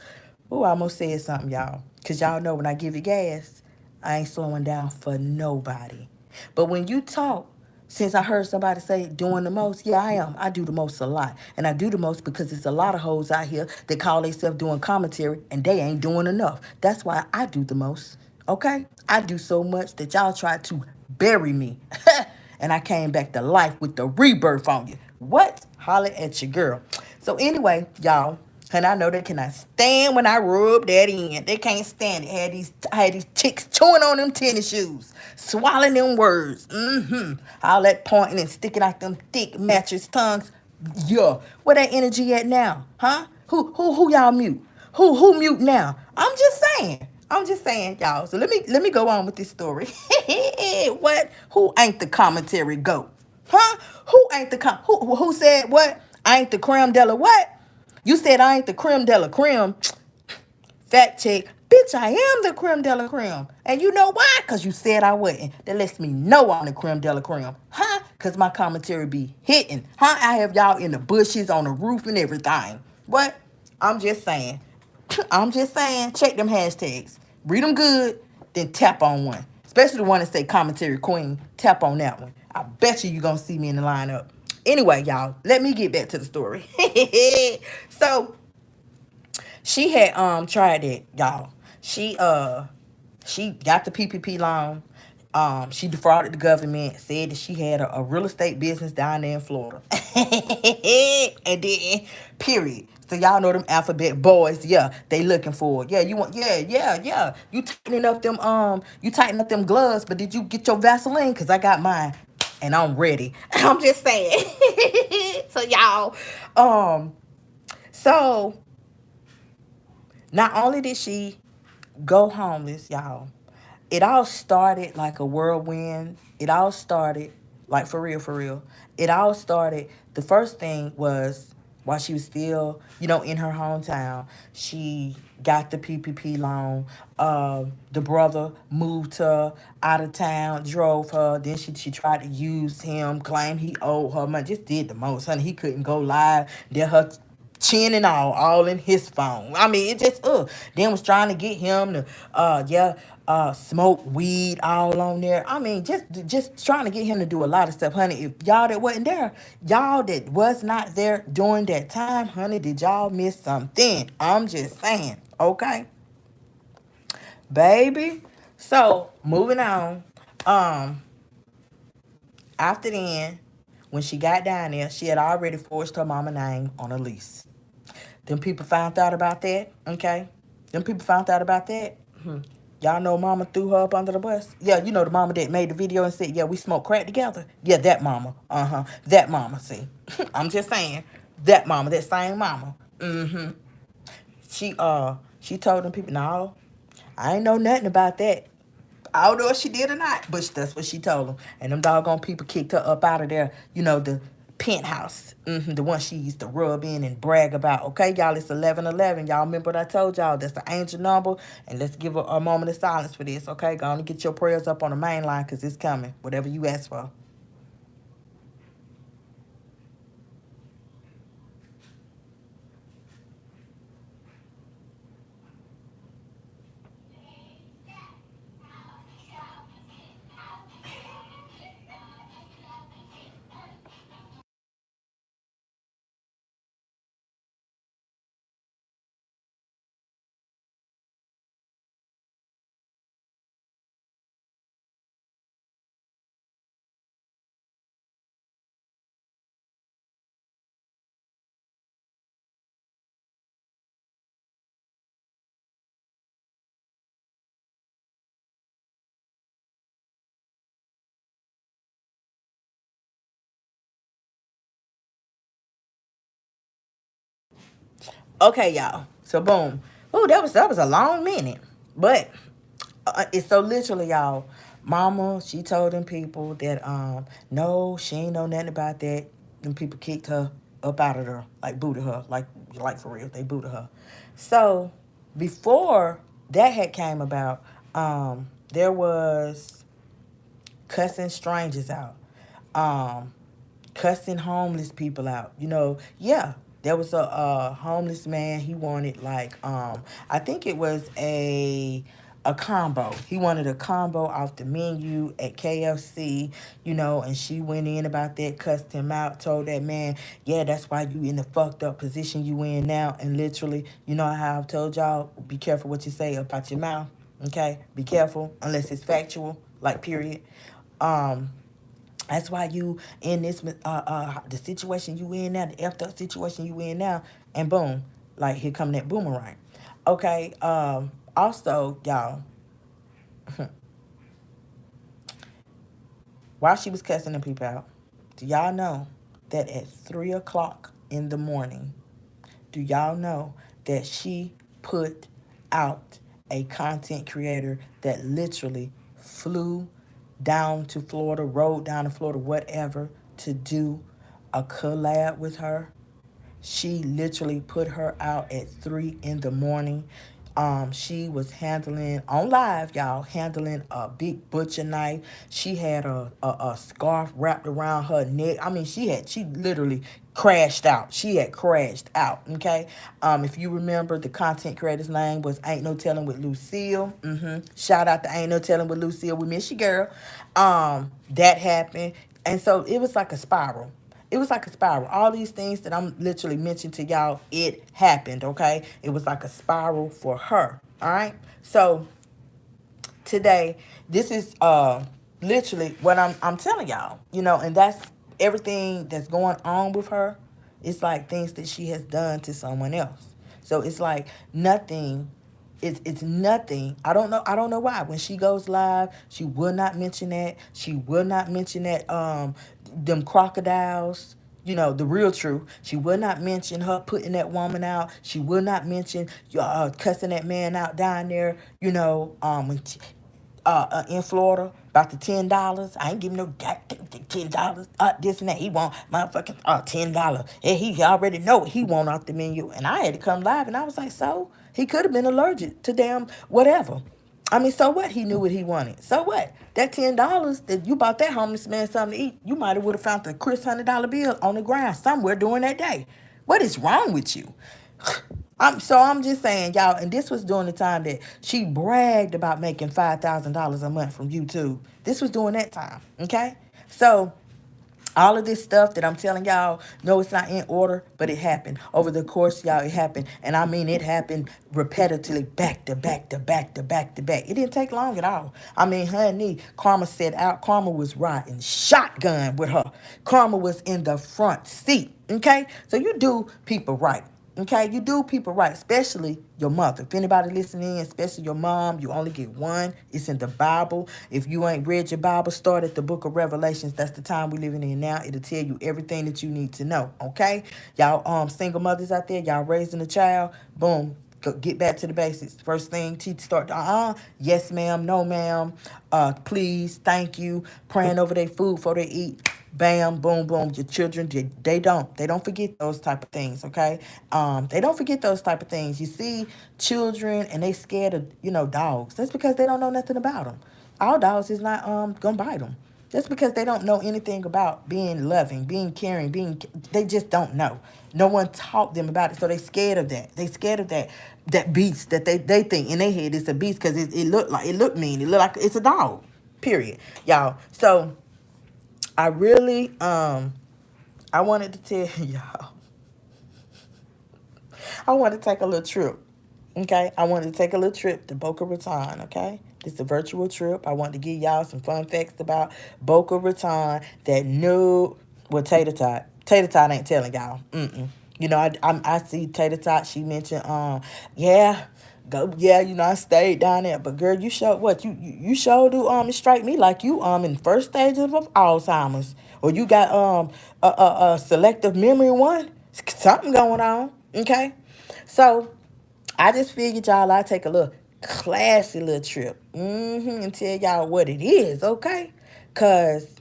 Speaker 1: I almost said something, y'all. Because y'all know when I give you gas, I ain't slowing down for nobody. But when you talk, since I heard somebody say doing the most, yeah, I am. I do the most a lot. And I do the most because there's a lot of hoes out here that call themselves doing commentary and they ain't doing enough. That's why I do the most. Okay? I do so much that y'all try to bury me. And I came back to life with the rebirth on you. What? Holler at your girl. So anyway, y'all, and I know they cannot stand when I rub that in. They can't stand it. I had these chicks chewing on them tennis shoes, swallowing them words. All that pointing and sticking out them thick mattress tongues. Yeah. Where that energy at now? Huh? Who y'all mute? Who mute now? I'm just saying. I'm just saying, y'all. So let me go on with this story. What? Who ain't the commentary goat? Huh? Who ain't the who said what? I ain't the creme de la what? You said I ain't the creme de la creme. Fact check. Bitch, I am the creme de la creme. And you know why? Because you said I wasn't. That lets me know I'm the creme de la creme. Huh? Because my commentary be hitting. Huh? I have y'all in the bushes, on the roof, and everything. What? I'm just saying. I'm just saying. Check them hashtags. Read them good, then tap on one. Especially the one that say commentary queen. Tap on that one. I bet you going to see me in the lineup. Anyway, y'all, let me get back to the story. So, she had tried that, y'all. She got the PPP loan. She defrauded the government, said that she had a real estate business down there in Florida. And then, period. So y'all know them alphabet boys, yeah, they looking for it. Yeah, you want, yeah. You tighten up them gloves, but did you get your Vaseline? Cause I got mine and I'm ready. I'm just saying. So y'all, so not only did she go homeless, y'all, it all started like a whirlwind. It all started like for real, for real. It all started. The first thing was while she was still, in her hometown, she got the PPP loan. The brother moved her out of town, drove her. Then she tried to use him, claimed he owed her money. Just did the most, honey. He couldn't go live. Then her chin and all in his phone. I mean, it just Then was trying to get him to smoke weed all on there. I mean, just trying to get him to do a lot of stuff, honey. If y'all that wasn't there, y'all that was not there during that time, honey, did y'all miss something? I'm just saying, okay, baby. So moving on. Um, After then, when she got down there, she had already forged her mama name on a lease. Them people found out about that, okay? Them people found out about that. Y'all know mama threw her up under the bus? Yeah, you know the mama that made the video and said, yeah, we smoke crack together? Yeah, that mama. Uh-huh. That mama, see. I'm just saying. That mama, that same mama. Mm-hmm. She told them people, no, I ain't know nothing about that. I don't know if she did or not, but that's what she told them. And them doggone people kicked her up out of there, the penthouse, the one she used to rub in and brag about. Okay, y'all, it's 11:11. Y'all remember what I told y'all? That's the angel number. And let's give a moment of silence for this, okay? Go on and get your prayers up on the main line because it's coming, whatever you ask for. Okay, y'all. So boom. Oh, that was a long minute. But it's so literally, y'all. Mama, she told them people that no, she ain't know nothing about that. Them people kicked her up out of there, like booted her, like for real, they booted her. So before that had came about, there was cussing strangers out. Um, Cussing homeless people out. Yeah, there was a homeless man. He wanted I think it was a combo. He wanted a combo off the menu at KFC, and she went in about that, cussed him out, told that man, yeah, that's why you in the fucked up position you in now. And literally, how I've told y'all, be careful what you say about your mouth. Okay? Be careful, unless it's factual, like period. Um, that's why you in this the situation you in now, the effed up situation you in now, and boom, like here come that boomerang. Okay. Also, y'all, while she was cussing the people out, do y'all know that at 3 o'clock in the morning, do y'all know that she put out a content creator that literally flew down to Florida, rode down to Florida, whatever, to do a collab with her. She literally put her out at 3 in the morning. She was handling on live, y'all, handling a big butcher knife. She had a scarf wrapped around her neck. I mean, she literally crashed out. She had crashed out. Okay. If you remember, the content creator's name was Ain't No Telling with Lucille. Shout out to Ain't No Telling with Lucille. We miss you, girl. That happened, and so it was like a spiral. It was like a spiral. All these things that I'm literally mentioning to y'all, it happened, okay? It was like a spiral for her, all right? So today, this is literally what I'm telling y'all, and that's everything that's going on with her. It's like things that she has done to someone else. So it's like nothing. It's nothing. I don't know why. When she goes live, she will not mention that. She will not mention that them crocodiles, the real truth. She will not mention her putting that woman out. She will not mention cussing that man out down there, when in Florida about the $10. I ain't giving no goddamn $10. This and that. He want motherfucking $10. And he already know what he want off the menu. And I had to come live, and I was like, so he could have been allergic to damn whatever. I mean, so what? He knew what he wanted. So what? That $10 that you bought that homeless man something to eat, you might have would have found the Chris $100 bill on the ground somewhere during that day. What is wrong with you? I'm just saying, y'all, and this was during the time that she bragged about making $5,000 a month from YouTube. This was during that time, okay? So all of this stuff that I'm telling y'all, no, it's not in order, but it happened. Over the course, y'all, it happened. And I mean, it happened repetitively, back to back to back to back to back. It didn't take long at all. I mean, honey, Karma said out. Karma was riding shotgun with her. Karma was in the front seat, okay? So you do people right. Okay, you do people right, especially your mother. If anybody listening, especially your mom, you only get one. It's in the Bible. If you ain't read your Bible, start at the book of Revelations. That's the time we living in now. It'll tell you everything that you need to know. Okay, y'all, single mothers out there, y'all raising a child. Boom. Get back to the basics. First thing, teach start. Yes, ma'am. No, ma'am. Please. Thank you. Praying over their food before they eat. Bam, boom, boom. Your children, they don't forget those type of things, okay? They don't forget those type of things. You see children and they scared of, dogs. That's because they don't know nothing about them. All dogs is not gonna bite them. That's because they don't know anything about being loving, being caring, they just don't know. No one taught them about it, so they scared of that. They scared of that beast that they think in their head it's a beast because it look mean. It look like it's a dog. Period, y'all. So I really I wanted to tell y'all. I want to take a little trip. Okay? I wanted to take a little trip to Boca Raton, okay? It's a virtual trip. I want to give y'all some fun facts about Boca Raton that Tater Tot. Tater Tot ain't telling y'all. I see Tater Tot. She mentioned, yeah, I stayed down there. But girl, you showed what? You showed do it strike me like you in first stages of Alzheimer's. Or you got a selective memory one. Something going on. Okay? So I just figured y'all I'd take a little classy little trip and tell y'all what it is, okay? Because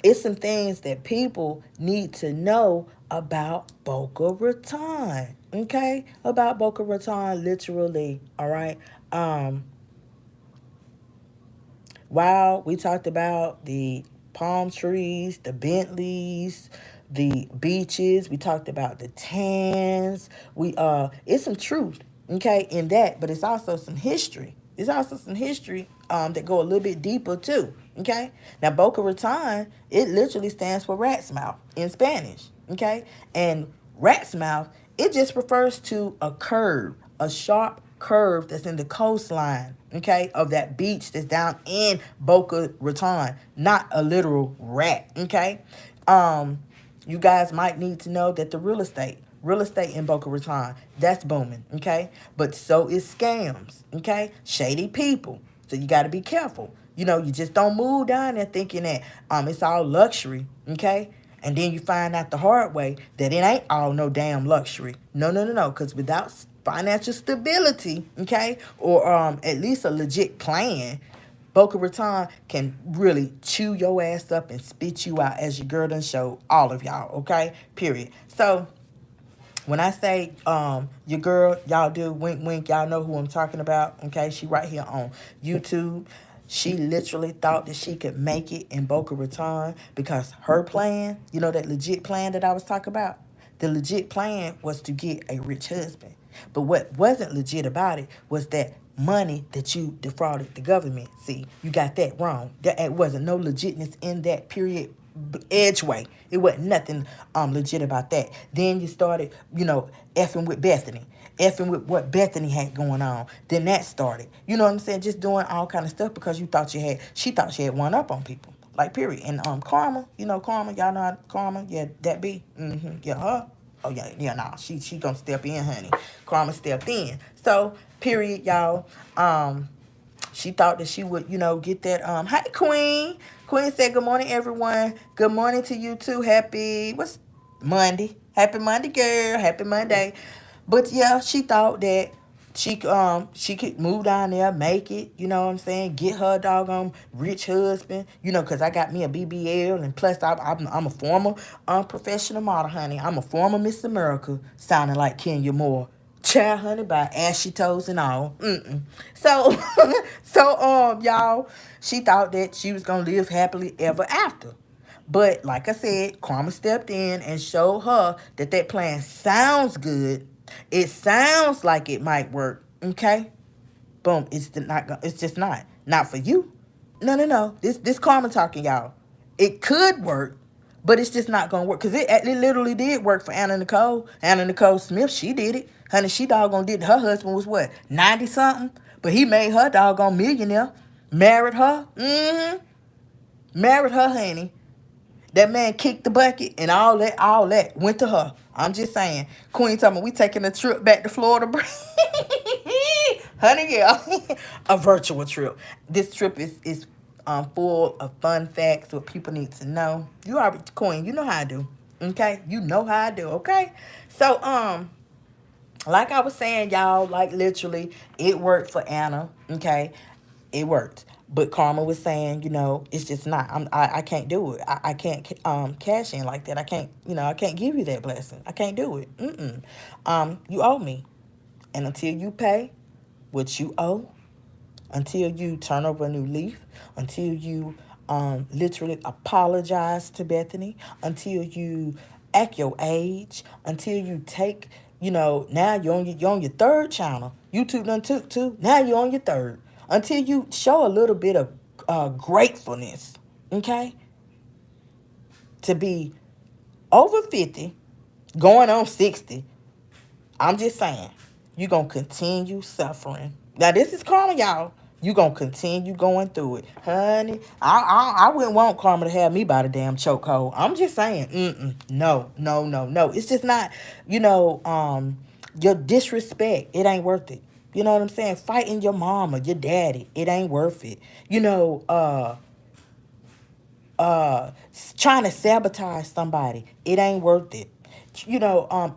Speaker 1: it's some things that people need to know about Boca Raton, okay? About Boca Raton, literally, all right? While we talked about the palm trees, the Bentleys, the beaches, we talked about the tans. It's some truth, okay, in that, but it's also some history. It's also some history that go a little bit deeper too. Okay. Now Boca Raton, it literally stands for rat's mouth in Spanish. Okay, and rat's mouth, it just refers to a curve, a sharp curve that's in the coastline, okay, of that beach that's down in Boca Raton, not a literal rat, okay? You guys might need to know that the real estate in Boca Raton, that's booming, okay? But so is scams, okay? Shady people. So you got to be careful. You just don't move down there thinking that it's all luxury, okay? And then you find out the hard way that it ain't all no damn luxury. No. Because without financial stability, okay, or at least a legit plan, Boca Raton can really chew your ass up and spit you out, as your girl done showed all of y'all, okay? Period. So when I say your girl, y'all do wink wink, y'all know who I'm talking about, okay? She right here on YouTube. She literally thought that she could make it in Boca Raton because her plan, you know, that legit plan that I was talking about, the legit plan was to get a rich husband. But what wasn't legit about it was that money that you defrauded the government. See, you got that wrong. There wasn't no legitness in that, period. Edgeway. It wasn't nothing legit about that. Then you started, effing with Bethany. Effing with what Bethany had going on. Then that started. You know what I'm saying? Just doing all kind of stuff because she thought she had one up on people. Like, period. And Karma, Karma, y'all know how Karma, yeah, that be. Yeah, her. Oh yeah, nah. She gonna step in, honey. Karma stepped in. So, period, y'all. She thought that she would, get that. Hi, Queen. Queen said, good morning, everyone. Good morning to you, too. What's Monday? Happy Monday, girl. Happy Monday. But, yeah, she thought that she could move down there, make it, you know what I'm saying, get her doggone rich husband, because I got me a BBL, and plus I'm a former professional model, honey. I'm a former Miss America, sounding like Kenya Moore. Child, honey, by ashy toes and all. So, y'all, she thought that she was going to live happily ever after. But, like I said, Karma stepped in and showed her that that plan sounds good. It sounds like it might work, okay? Boom, it's just not. Not for you. No. This Karma talking, y'all. It could work, but it's just not gonna work. Cause it literally did work for Anna Nicole. Anna Nicole Smith, she did it. Honey, she doggone did it. Her husband was what, 90 something? But he made her doggone millionaire. Married her. Married her, honey. That man kicked the bucket and all that went to her. I'm just saying. Queen told me we taking a trip back to Florida. Honey, yeah. A virtual trip. This trip is full of fun facts, what people need to know. You already, Queen, you know how I do. Okay? You know how I do, okay? So, like I was saying, y'all, like literally, it worked for Anna, okay? It worked. But Karma was saying, it's just not. I can't do it. I can't cash in like that. I can't, I can't give you that blessing. I can't do it. You owe me. And until you pay what you owe, until you turn over a new leaf, until you literally apologize to Bethany, until you act your age, until you take, now you're on your third channel. YouTube done took two. Now you're on your third. Until you show a little bit of gratefulness, okay? To be over 50, going on 60, I'm just saying, you're going to continue suffering. Now, this is Karma, y'all. You're going to continue going through it. Honey, I wouldn't want Karma to have me by the damn chokehold. I'm just saying, no. It's just not, your disrespect. It ain't worth it. You know what I'm saying? Fighting your mama, your daddy. It ain't worth it. Trying to sabotage somebody. It ain't worth it.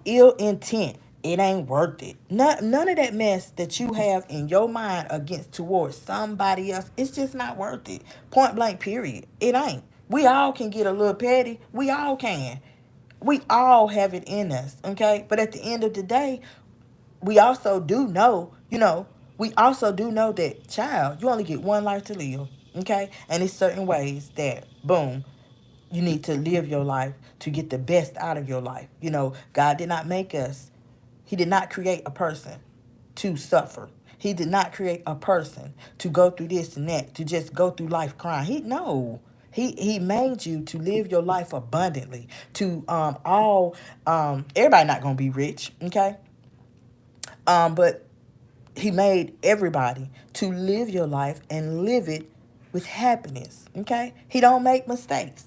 Speaker 1: Ill intent. It ain't worth it. None of that mess that you have in your mind towards somebody else, it's just not worth it. Point blank, period. It ain't. We all can get a little petty. We all can. We all have it in us, okay? But at the end of the day, we also do know, that, child, you only get one life to live, okay? And it's certain ways that, boom, you need to live your life to get the best out of your life. God did not make us. He did not create a person to suffer. He did not create a person to go through this and that, to just go through life crying. He made you to live your life abundantly. To everybody not gonna be rich, okay? But he made everybody to live your life and live it with happiness, okay? He don't make mistakes.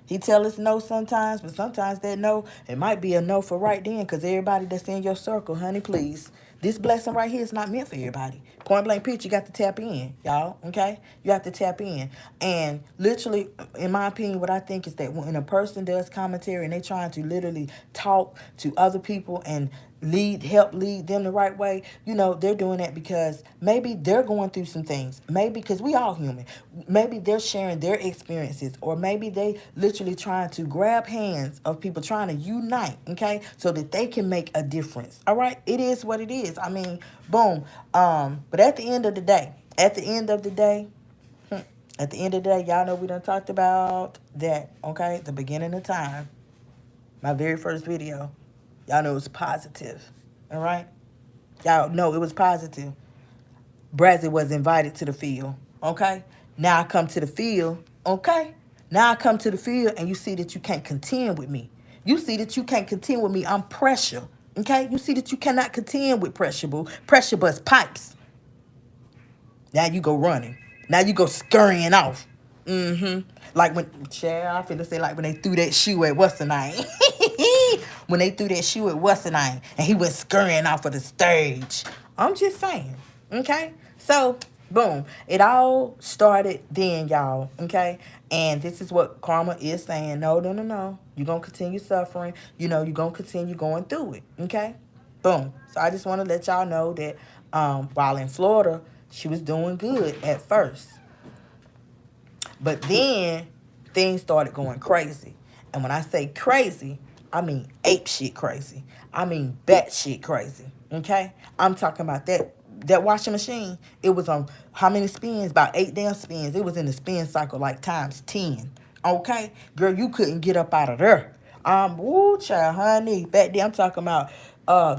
Speaker 1: He tell us no sometimes, but sometimes that no, it might be a no for right then, because everybody that's in your circle, honey, please. This blessing right here is not meant for everybody. Point blank pitch, you got to tap in, y'all, okay? You have to tap in. And literally, in my opinion, what I think is that when a person does commentary and they trying to literally talk to other people and help lead them the right way. They're doing that because maybe they're going through some things. Maybe because we all human. Maybe they're sharing their experiences, or maybe they literally trying to grab hands of people trying to unite, okay, so that they can make a difference. All right, it is what it is. I mean, boom. But at the end of the day, at the end of the day, y'all know we done talked about that, okay? The beginning of time, my very first video. Y'all know it was positive, all right? Y'all know it was positive. Brazzy was invited to the field, okay? Now I come to the field, okay? Now I come to the field and you see that you can't contend with me. You see that you can't contend with me. I'm pressure, okay? You see that you cannot contend with pressure, boo. Pressure busts pipes. Now you go running. Now you go scurrying off. Like I finna say like when they threw that shoe at what's the name? When they threw that shoe at what's the name? And he went scurrying off of the stage. I'm just saying. Okay? So, boom. It all started then, y'all. Okay? And this is what karma is saying. No, no, no, no. You're going to continue suffering. You're going to continue going through it. Okay? Boom. So I just want to let y'all know that while in Florida, she was doing good at first. But then things started going crazy. And when I say crazy, I mean ape shit crazy. I mean bat shit crazy. Okay? I'm talking about that washing machine. It was on how many spins? About 8 damn spins. It was in the spin cycle like times 10. Okay? Girl, you couldn't get up out of there. Woo, child, honey. Back then I'm talking about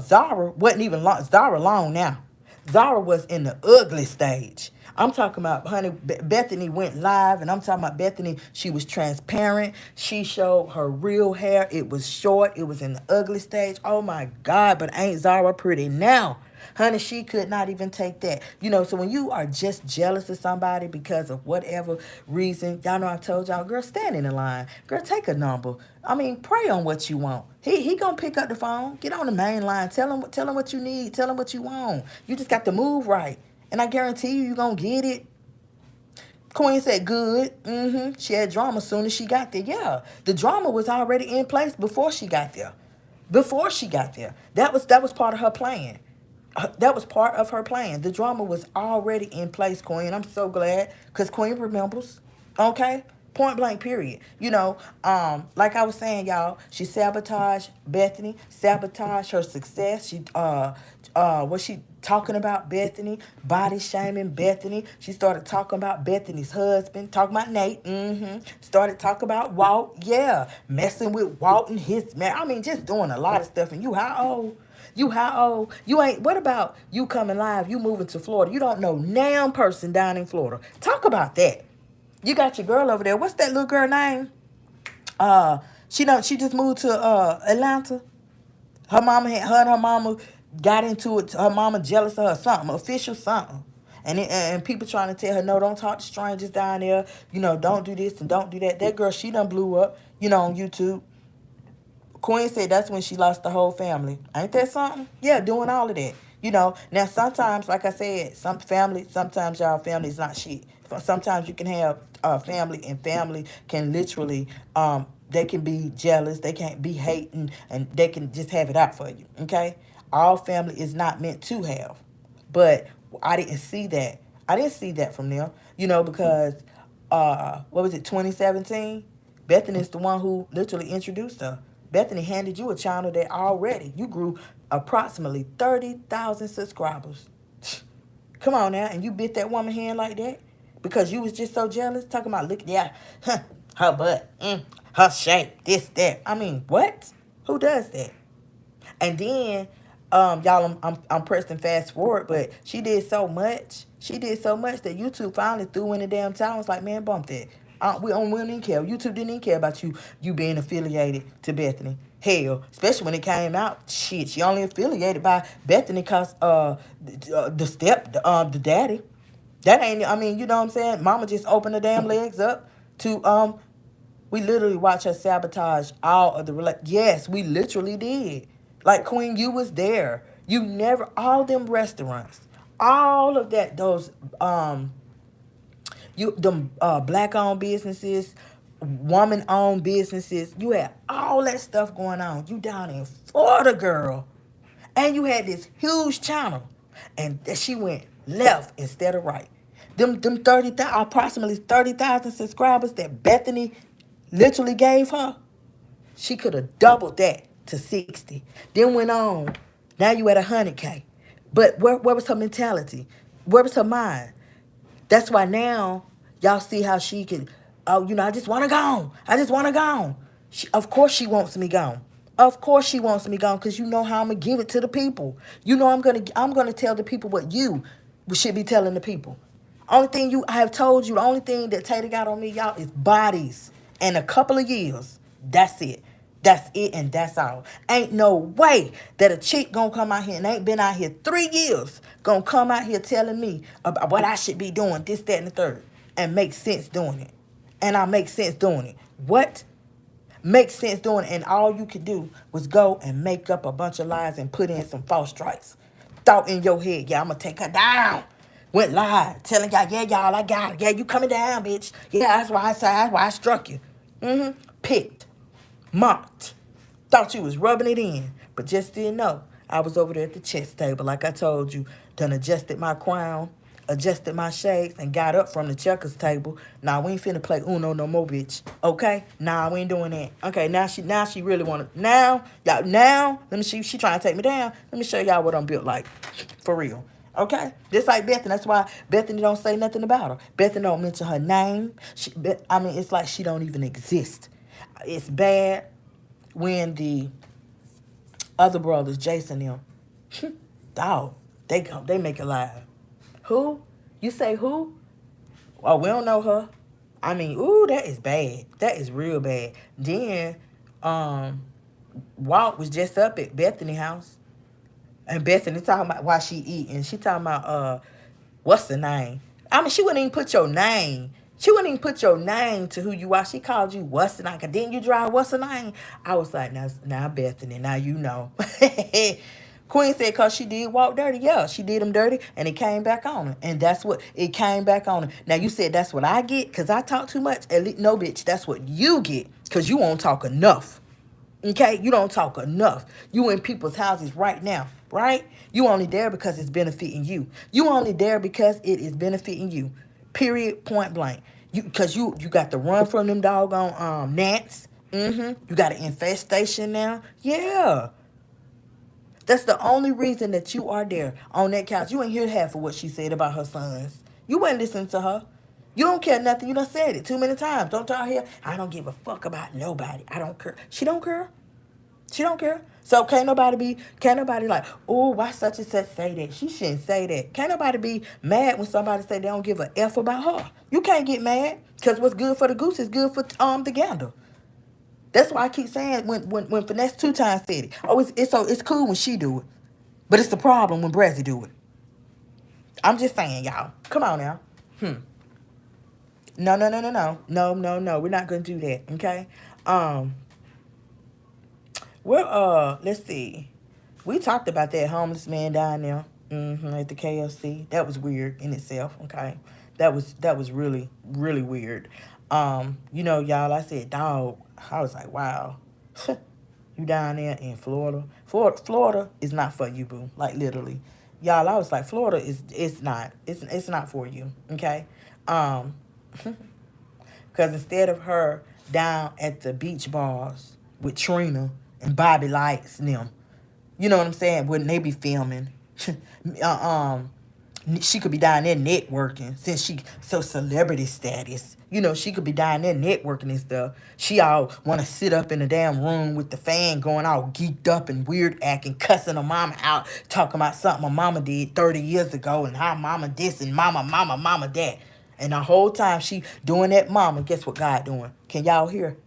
Speaker 1: Zara wasn't even long. Zara long now. Zara was in the ugly stage. I'm talking about, honey, Bethany went live, and I'm talking about Bethany. She was transparent. She showed her real hair. It was short. It was in the ugly stage. Oh, my God, but ain't Zara pretty now? Honey, she could not even take that. So when you are just jealous of somebody because of whatever reason, y'all know I told y'all, girl, stand in the line. Girl, take a number. I mean, pray on what you want. He gonna pick up the phone, get on the main line, tell him what you need, tell him what you want. You just got to move right. And I guarantee you gonna get it. Queen said good. She had drama as soon as she got there. Yeah. The drama was already in place before she got there. That was part of her plan. That was part of her plan. The drama was already in place, Queen. I'm so glad, because Queen remembers. Okay? Point blank, period. Like I was saying, y'all, she sabotaged Bethany, sabotaged her success. Was she talking about Bethany, body shaming Bethany? She started talking about Bethany's husband, talking about Nate. Started talking about Walt. Yeah, messing with Walt and his man. I mean, just doing a lot of stuff. And you how old? You ain't, what about you coming live? You moving to Florida. You don't know damn person down in Florida. Talk about that. You got your girl over there. What's that little girl name? She just moved to Atlanta. Her and her mama got into it. Her mama jealous of her, something official, something. And people trying to tell her, no, don't talk to strangers down there. Don't do this and don't do that. That girl, she done blew up, on YouTube. Queen said that's when she lost the whole family. Ain't that something? Yeah, doing all of that. Now sometimes, like I said, sometimes y'all family is not shit. Sometimes you can have family, and family can literally, they can be jealous, they can't be hating, and they can just have it out for you, okay? All family is not meant to have. But I didn't see that. I didn't see that from them, because, what was it, 2017? Bethany is the one who literally introduced her. Bethany handed you a channel that already you grew approximately 30,000 subscribers. Come on now, and you bit that woman hand like that because you was just so jealous. Talking about look, yeah, her butt, her shape, this, that. I mean, what? Who does that? And then, y'all, I'm pressing fast forward, but she did so much. She did so much that YouTube finally threw in the damn towel. It's like, man, bump that. We don't even care. YouTube didn't even care about you being affiliated to Bethany. Hell, especially when it came out, shit, she only affiliated by Bethany because the daddy. That ain't, I mean, you know what I'm saying? Mama just opened the damn legs up to we literally watched her sabotage all of the yes, we literally did. Like, Queen, you was there. You never, all them restaurants, all of that, those black owned businesses, woman owned businesses, you had all that stuff going on. You down in Florida, girl. And you had this huge channel. And she went left instead of right. Them 30,000, approximately 30,000 subscribers that Bethany literally gave her, she could have doubled that to 60. Then went on. Now you at 100K. But where was her mentality? Where was her mind? That's why now y'all see how she can, oh, I just want to go. I just want to go. Of course she wants me gone. Of course she wants me gone because you know how I'm going to give it to the people. You know I'm gonna tell the people what you should be telling the people. Only thing I have told you, the only thing that Tater got on me, y'all, is bodies. And a couple of years. That's it. That's it and that's all. Ain't no way that a chick gonna come out here and ain't been out here 3 years gonna come out here telling me about what I should be doing, this, that, and the third, and make sense doing it. And I make sense doing it. What? Make sense doing it. And all you could do was go and make up a bunch of lies and put in some false strikes. Thought in your head, yeah, I'm gonna take her down. Went live, telling y'all, yeah, y'all, I got her. Yeah, you coming down, bitch. Yeah, that's why I struck you. Picked. Mocked. Thought you was rubbing it in, but just didn't know. I was over there at the chess table, like I told you. Done adjusted my crown, adjusted my shades, and got up from the checkers table. Nah, we ain't finna play Uno no more, bitch. Okay? Nah, we ain't doing that. Okay, now she really wanna. Now, y'all, let me see. She trying to take me down. Let me show y'all what I'm built like, for real. Okay? Just like Bethany. That's why Bethany don't say nothing about her. Bethany don't mention her name. It's like she don't even exist. It's bad when the other brothers, Jason, them, dog, they make it live. Who? You say who? Oh, we don't know her. Ooh, that is bad. That is real bad. Then, Walt was just up at Bethany house. And Bethany talking about why she eating. She talking about, what's the name? She wouldn't even put your name. She wouldn't even put your name to who you are. She called you what's the name. Didn't you drive what's the name? I was like, now Bethany, now you know. Queen said because she did walk dirty. Yeah, she did them dirty, and it came back on her. And that's what, it came back on her. Now, you said that's what I get because I talk too much. At least, no, bitch, that's what you get because you won't talk enough. Okay? You don't talk enough. You in people's houses right now, right? You only there because it's benefiting you. You only there because it is benefiting you. Period, point blank. Because you got to run from them doggone gnats. You got an infestation now. Yeah. That's the only reason that you are there on that couch. You ain't hear half of what she said about her sons. You ain't listening to her. You don't care nothing. You done said it too many times. Don't y'all hear? I don't give a fuck about nobody. I don't care. She don't care. She don't care. So can't nobody like, oh, why such and such say that? She shouldn't say that. Can't nobody be mad when somebody say they don't give a F about her. You can't get mad because what's good for the goose is good for the gander. That's why I keep saying when Finesse 2 times said it. Oh, it's cool when she do it, but it's the problem when Brazzy do it. I'm just saying, y'all. Come on now. No. We're not gonna do that. Okay. Let's see. We talked about that homeless man down there at the KFC. That was weird in itself, okay? That was really, really weird. Y'all, I said, dog, I was like, wow. You down there in Florida. Florida is not for you, boo. Like, literally. Y'all, I was like, Florida it's not for you, okay? Because instead of her down at the beach bars with Trina and Bobby Lights and them, you know what I'm saying? Wouldn't they be filming? She could be down there networking since she so celebrity status. She could be down there networking and stuff. She all want to sit up in the damn room with the fan going all geeked up and weird acting, cussing her mama out, talking about something her mama did 30 years ago and how mama this and mama that. And the whole time she doing that mama, guess what God doing? Can y'all hear?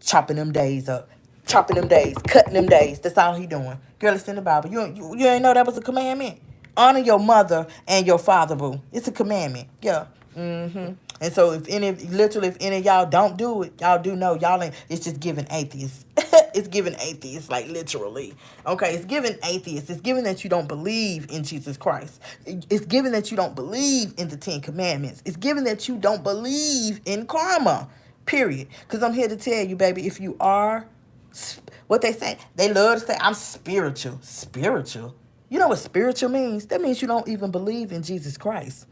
Speaker 1: Chopping them days up. Chopping them days. Cutting them days. That's all he doing. Girl, it's in the Bible. You ain't know that was a commandment? Honor your mother and your father, boo. It's a commandment. Yeah. And so if any of y'all don't do it, y'all do know y'all ain't. It's just giving atheists. It's giving atheists, like literally. Okay, it's giving atheists. It's giving that you don't believe in Jesus Christ. It's giving that you don't believe in the 10 Commandments. It's giving that you don't believe in karma. Period. Because I'm here to tell you, baby, if you are What they say, they love to say, I'm spiritual. Spiritual? You know what spiritual means? That means you don't even believe in Jesus Christ.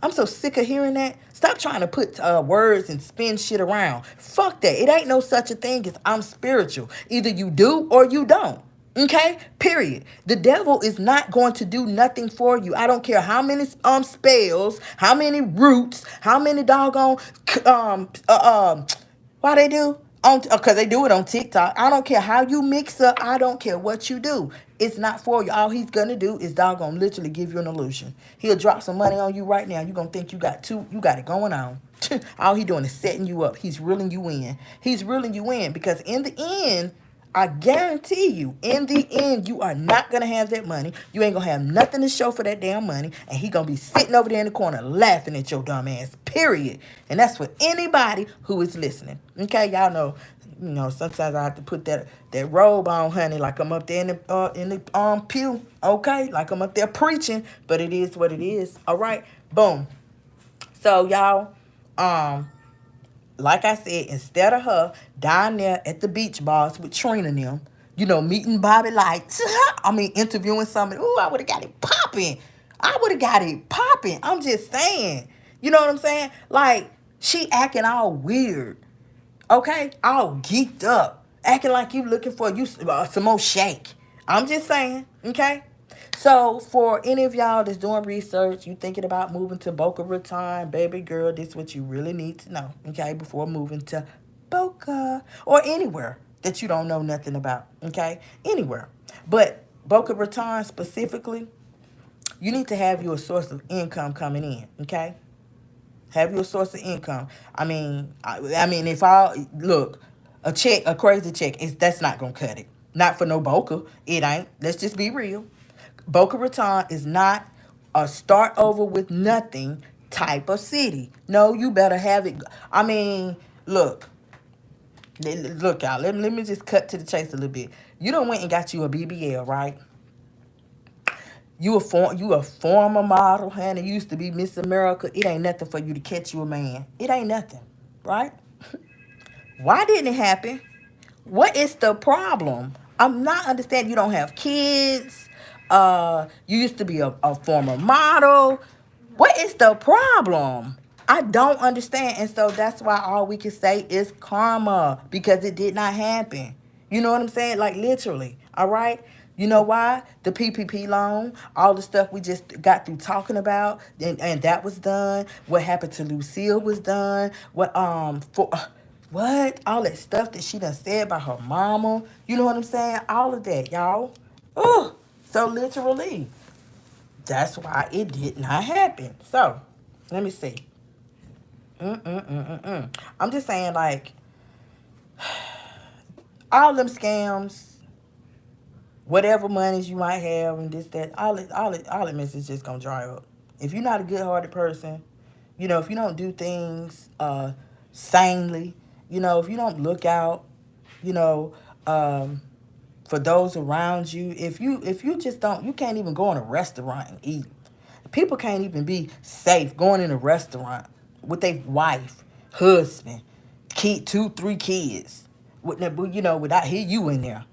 Speaker 1: I'm so sick of hearing that. Stop trying to put words and spin shit around. Fuck that. It ain't no such a thing as I'm spiritual. Either you do or you don't. Okay? Period. The devil is not going to do nothing for you. I don't care how many spells, how many roots, how many doggone why they do? Because they do it on TikTok. I don't care how you mix up. I don't care what you do. It's not for you. All he's going to do is doggone literally give you an illusion. He'll drop some money on you right now. You're going to think you got it going on. All he doing is setting you up. He's reeling you in. He's reeling you in because in the end, I guarantee you, in the end, you are not going to have that money. You ain't going to have nothing to show for that damn money. And he going to be sitting over there in the corner laughing at your dumb ass, period. And that's for anybody who is listening. Okay, y'all know, sometimes I have to put that robe on, honey, like I'm up there in the pew, okay? Like I'm up there preaching, but it is what it is. All right, boom. So, y'all, like I said, instead of her down there at the beach bars with Trina and them, meeting Bobby Lights, interviewing somebody, ooh, I would have got it popping. I'm just saying. You know what I'm saying? Like, she acting all weird, okay? All geeked up, acting like you looking for some more shake. I'm just saying, okay? So, for any of y'all that's doing research, you thinking about moving to Boca Raton, baby girl, this is what you really need to know, okay, before moving to Boca or anywhere that you don't know nothing about, okay? Anywhere. But Boca Raton specifically, you need to have your source of income coming in, okay? Have your source of income. If a crazy check, that's not going to cut it. Not for no Boca. It ain't. Let's just be real. Boca Raton is not a start over with nothing type of city. No, you better have it. Look, y'all. Let me just cut to the chase a little bit. You done went and got you a BBL, right? You a former model, honey. You used to be Miss America. It ain't nothing for you to catch you a man. It ain't nothing, right? Why didn't it happen? What is the problem? I'm not understanding. You don't have kids. You used to be a former model. What is the problem? I don't understand. And so that's why all we can say is karma, because it did not happen. You know what I'm saying? Like literally. All right. You know why? The PPP loan, all the stuff we just got through talking about, and that was done. What happened to Lucille was done. What all that stuff that she done said about her mama. You know what I'm saying? All of that, y'all. Oh, so literally, that's why it did not happen. So, let me see. I'm just saying, like, all them scams, whatever monies you might have and this, that, all it means is just gonna dry up. If you're not a good-hearted person, if you don't do things sanely, if you don't look out, for those around you, if you just don't, you can't even go in a restaurant and eat. People can't even be safe going in a restaurant with their wife, husband, kid, 2-3 kids. Without hear you in there.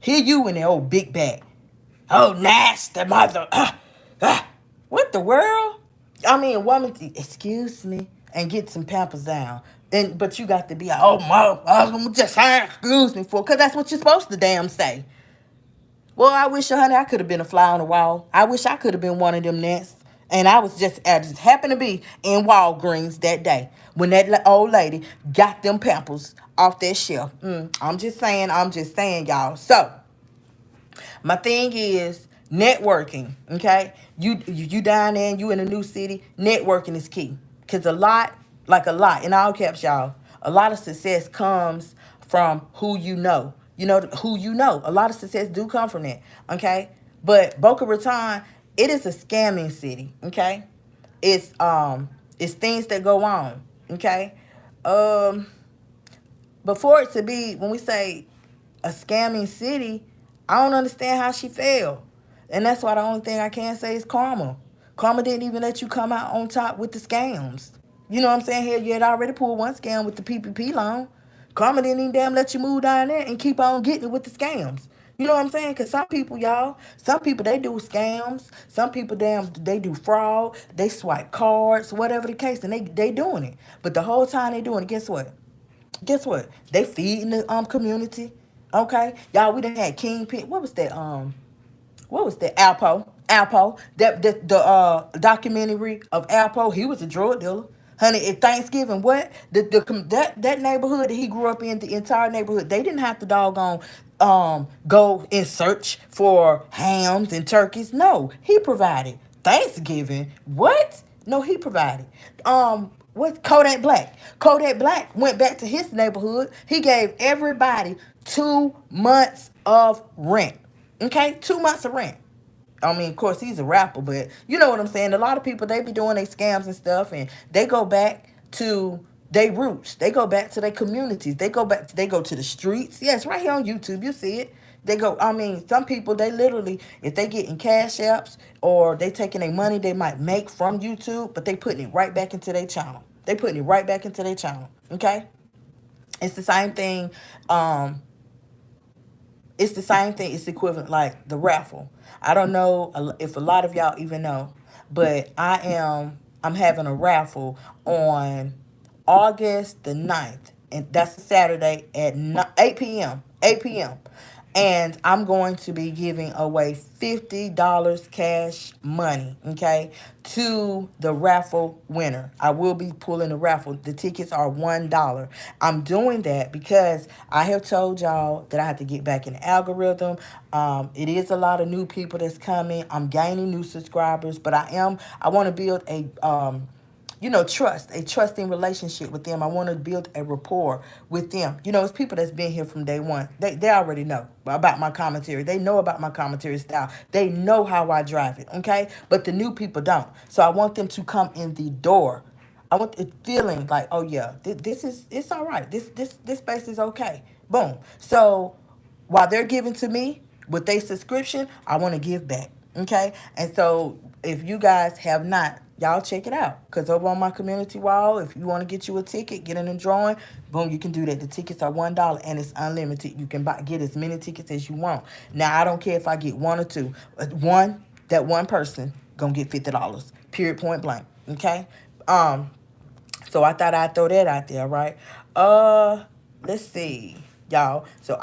Speaker 1: Hear you in there, old big bag. Oh, nasty mother. What the world? A woman, excuse me, and get some Pampers down. But you got to be like, oh, mom, just excuse me for, because that's what you're supposed to damn say. Well, I wish, honey, I could have been a fly on the wall. I wish I could have been one of them nests. And I just happened to be in Walgreens that day when that old lady got them Pampers off that shelf. I'm just saying, y'all. So, my thing is networking, okay? You down there and you in a new city, networking is key. Because a lot, in all caps, y'all, a lot of success comes from who you know. Who you know. A lot of success do come from that, okay? But Boca Raton, it is a scamming city, okay? It's things that go on, okay? But for it to be, when we say a scamming city, I don't understand how she failed. And that's why the only thing I can say is karma. Karma didn't even let you come out on top with the scams. You know what I'm saying? Here, you had already pulled one scam with the PPP loan. Karma didn't even damn let you move down there and keep on getting it with the scams. You know what I'm saying? Because some people, y'all, some people, they do scams. Some people, damn, they do fraud. They swipe cards, whatever the case, and they doing it. But the whole time they doing it, guess what? Guess what? They feeding the community. Okay? Y'all, we done had Kingpin. What was that? Alpo. That the documentary of Alpo. He was a drug dealer. Honey, at Thanksgiving, what that neighborhood that he grew up in, the entire neighborhood, they didn't have to doggone go and search for hams and turkeys. No, he provided. Thanksgiving, what? No, he provided. What Kodak Black? Kodak Black went back to his neighborhood. He gave everybody 2 months of rent. Okay, 2 months of rent. I mean, of course, he's a rapper, but you know what I'm saying. A lot of people, they be doing their scams and stuff, and they go back to their roots. They go back to their communities. They go to the streets. Yes, right here on YouTube, you see it. They go. I mean, some people, they literally, if they get in cash apps or they taking their money they might make from YouTube, but they putting it right back into their channel. They putting it right back into their channel. Okay, it's the same thing. It's the same thing. It's equivalent like the raffle. I don't know if a lot of y'all even know, but I'm having a raffle on August the 9th, and that's a Saturday at 8 p.m. 8 p.m. And I'm going to be giving away $50 cash money, okay, to the raffle winner. I will be pulling the raffle. The tickets are $1. I'm doing that because I have told y'all that I have to get back in the algorithm. It is a lot of new people that's coming. I'm gaining new subscribers, but I want to build a trusting relationship with them. I want to build a rapport with them. It's people that's been here from day one. They already know about my commentary. They know about my commentary style. They know how I drive it, okay? But the new people don't. So I want them to come in the door. I want it feeling like, oh yeah, it's all right. This space is okay. Boom. So while they're giving to me with their subscription, I want to give back. Okay? And so if you guys have not, y'all check it out. Because over on my community wall, if you want to get you a ticket, get in a drawing, boom, you can do that. The tickets are $1 and it's unlimited. You can get as many tickets as you want. Now, I don't care if I get one or two. That one person gonna get $50. Period, point blank. Okay? So I thought I'd throw that out there, right? Let's see, y'all. So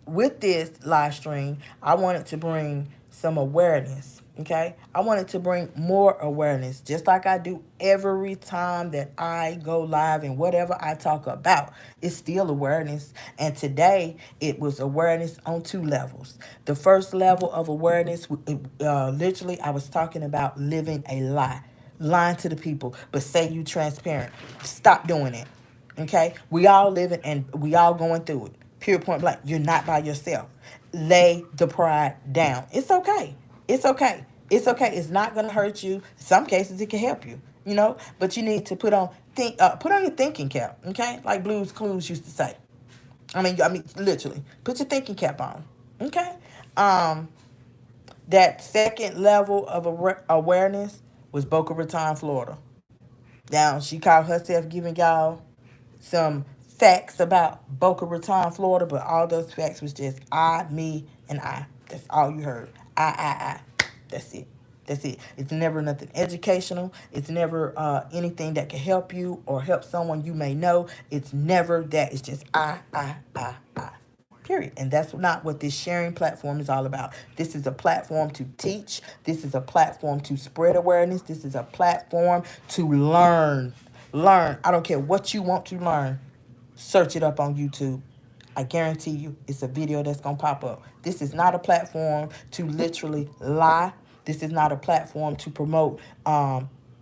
Speaker 1: with this live stream, I wanted to bring some awareness, okay? I wanted to bring more awareness, just like I do every time that I go live, and whatever I talk about, it's still awareness. And today, it was awareness on 2 levels. The first level of awareness, literally, I was talking about living a lie. Lying to the people, but say you transparent. Stop doing it. Okay? We all living and we all going through it. Pure point blank. You're not by yourself. Lay the pride down. It's okay. It's okay. It's okay. It's not gonna hurt you. In some cases it can help you, but you need to put on your thinking cap, okay? Like Blues Clues used to say. I mean literally. Put your thinking cap on. Okay? That second level of awareness was Boca Raton, Florida. Now, she called herself giving y'all some facts about Boca Raton, Florida, but all those facts was just I, me, and I. That's all you heard. I. That's it. That's it. It's never nothing educational. It's never anything that can help you or help someone you may know. It's never that. It's just I. Period. And that's not what this sharing platform is all about. This is a platform to teach. This is a platform to spread awareness. This is a platform to learn. Learn. I don't care what you want to learn. Search it up on YouTube. I guarantee you it's a video that's going to pop up. This is not a platform to literally lie. This is not a platform to promote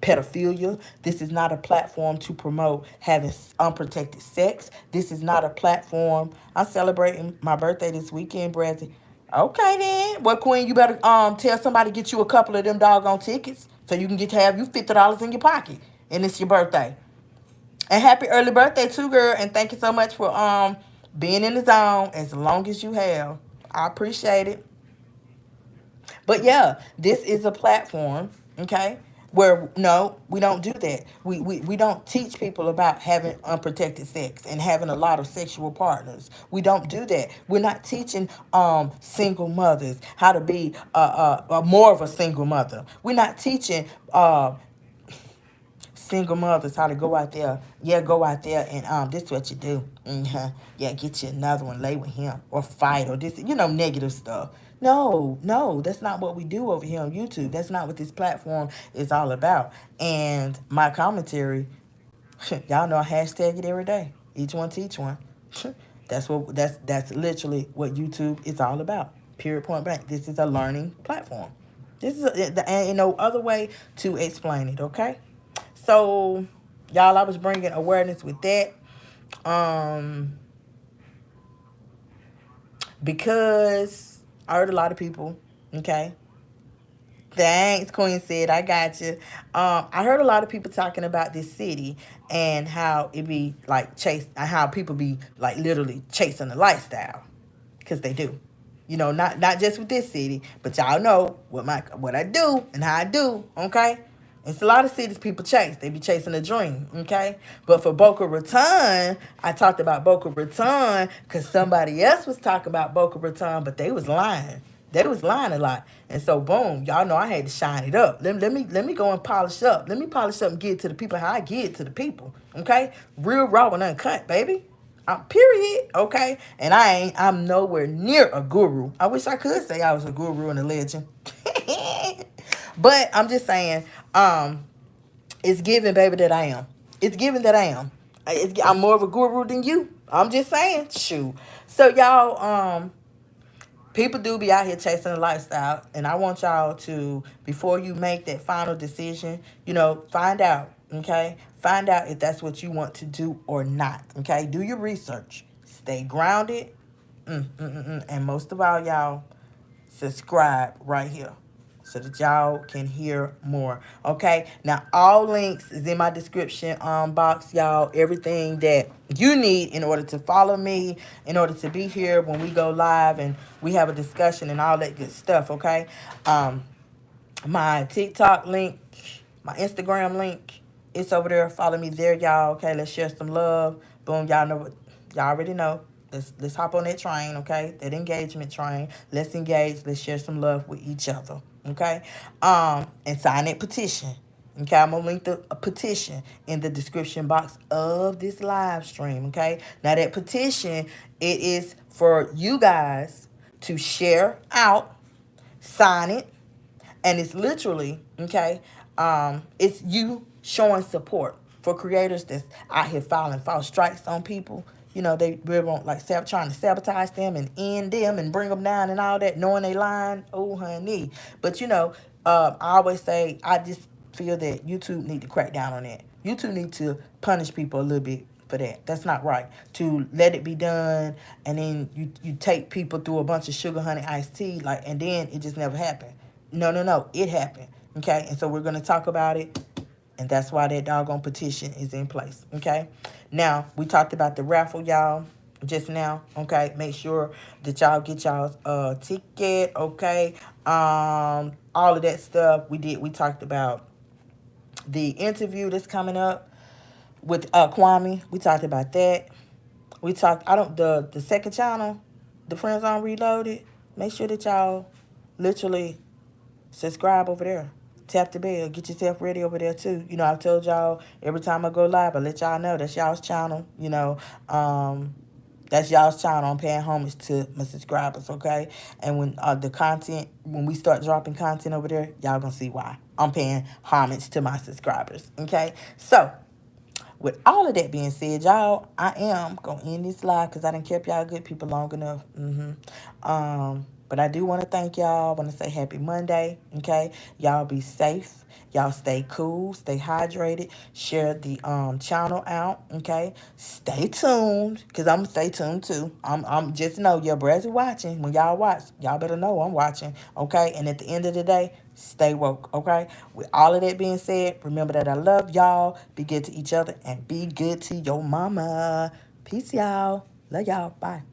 Speaker 1: pedophilia. This is not a platform to promote having unprotected sex. This is not a platform. I'm celebrating my birthday this weekend, Brazzy. Okay then. Well, Queen, you better tell somebody to get you a couple of them doggone tickets so you can get to have you $50 in your pocket. And it's your birthday. And happy early birthday too, girl. And thank you so much for being in the zone as long as you have. I appreciate it. But yeah, this is a platform, okay, Where no, we don't do that. We don't teach people about having unprotected sex and having a lot of sexual partners. We don't do that. We're not teaching single mothers how to be more of a single mother. We're not teaching single mothers how to go out there. Yeah, go out there and this is what you do. Yeah, get you another one, lay with him or fight or this, negative stuff. No, no, that's not what we do over here on YouTube. That's not what this platform is all about. And my commentary, y'all know I hashtag it every day. Each one teach one. That's literally what YouTube is all about. Period, point blank. This is a learning platform. This is and no other way to explain it. Okay. So, y'all, I was bringing awareness with that. Because I heard a lot of people, okay? Thanks, Queen said, I got you. I heard a lot of people talking about this city and how it be like how people be like literally chasing the lifestyle. Because they do. Not just with this city, but y'all know what I do and how I do, okay? It's a lot of cities people chase. They be chasing a dream, okay? But for Boca Raton, I talked about Boca Raton because somebody else was talking about Boca Raton, but they was lying. They was lying a lot. And so, boom, y'all know I had to shine it up. Let me go and polish up. Let me polish up and get it to the people how I get it to the people, okay? Real, raw, and uncut, baby. Period. Okay. And I'm nowhere near a guru. I wish I could say I was a guru and a legend. But I'm just saying, it's given, baby, that I am. It's given that I am. I'm more of a guru than you. I'm just saying. Shoot. So y'all, people do be out here chasing a lifestyle, and I want y'all to, before you make that final decision, find out, okay? Find out if that's what you want to do or not, okay? Do your research. Stay grounded, and most of all, y'all, subscribe right here so that y'all can hear more. Okay, now all links is in my description box, y'all. Everything that you need in order to follow me, in order to be here when we go live and we have a discussion and all that good stuff. Okay, my TikTok link, my Instagram link, it's over there. Follow me there, y'all. Okay, let's share some love. Boom, y'all know what y'all already know. Let's hop on that train, okay? That engagement train. Let's engage. Let's share some love with each other, okay? And sign that petition. Okay, I'm gonna link a petition in the description box of this live stream. Okay, now that petition, it is for you guys to share out, sign it, and it's literally, okay, it's you showing support for creators that's out here filing false strikes on people. They really want trying to sabotage them and end them and bring them down and all that, knowing they lying. Oh, honey. But I always say I just feel that YouTube need to crack down on that. YouTube need to punish people a little bit for that. That's not right. To let it be done and then you take people through a bunch of sugar honey iced tea and then it just never happened. No. It happened. Okay? And so we're going to talk about it. And that's why that doggone petition is in place. Okay? Now, we talked about the raffle, y'all, just now. Okay? Make sure that y'all get y'all's ticket. Okay? All of that stuff we talked about the interview that's coming up with Kwame. We talked about that. We talked the second channel, the Friends on Reloaded. Make sure that y'all literally subscribe over there. Tap the bell. Get yourself ready over there, too. I've told y'all every time I go live, I let y'all know that's y'all's channel. That's y'all's channel. I'm paying homage to my subscribers, okay? And when we start dropping content over there, y'all gonna see why. I'm paying homage to my subscribers, okay? So, with all of that being said, y'all, I am going to end this live because I done kept y'all good people long enough. But I do want to thank y'all. I want to say happy Monday, okay? Y'all be safe. Y'all stay cool. Stay hydrated. Share the channel out, okay? Stay tuned because I'm going to stay tuned too. I'm just know your brothers are watching. When y'all watch, y'all better know I'm watching, okay? And at the end of the day, stay woke, okay? With all of that being said, remember that I love y'all. Be good to each other and be good to your mama. Peace, y'all. Love y'all. Bye.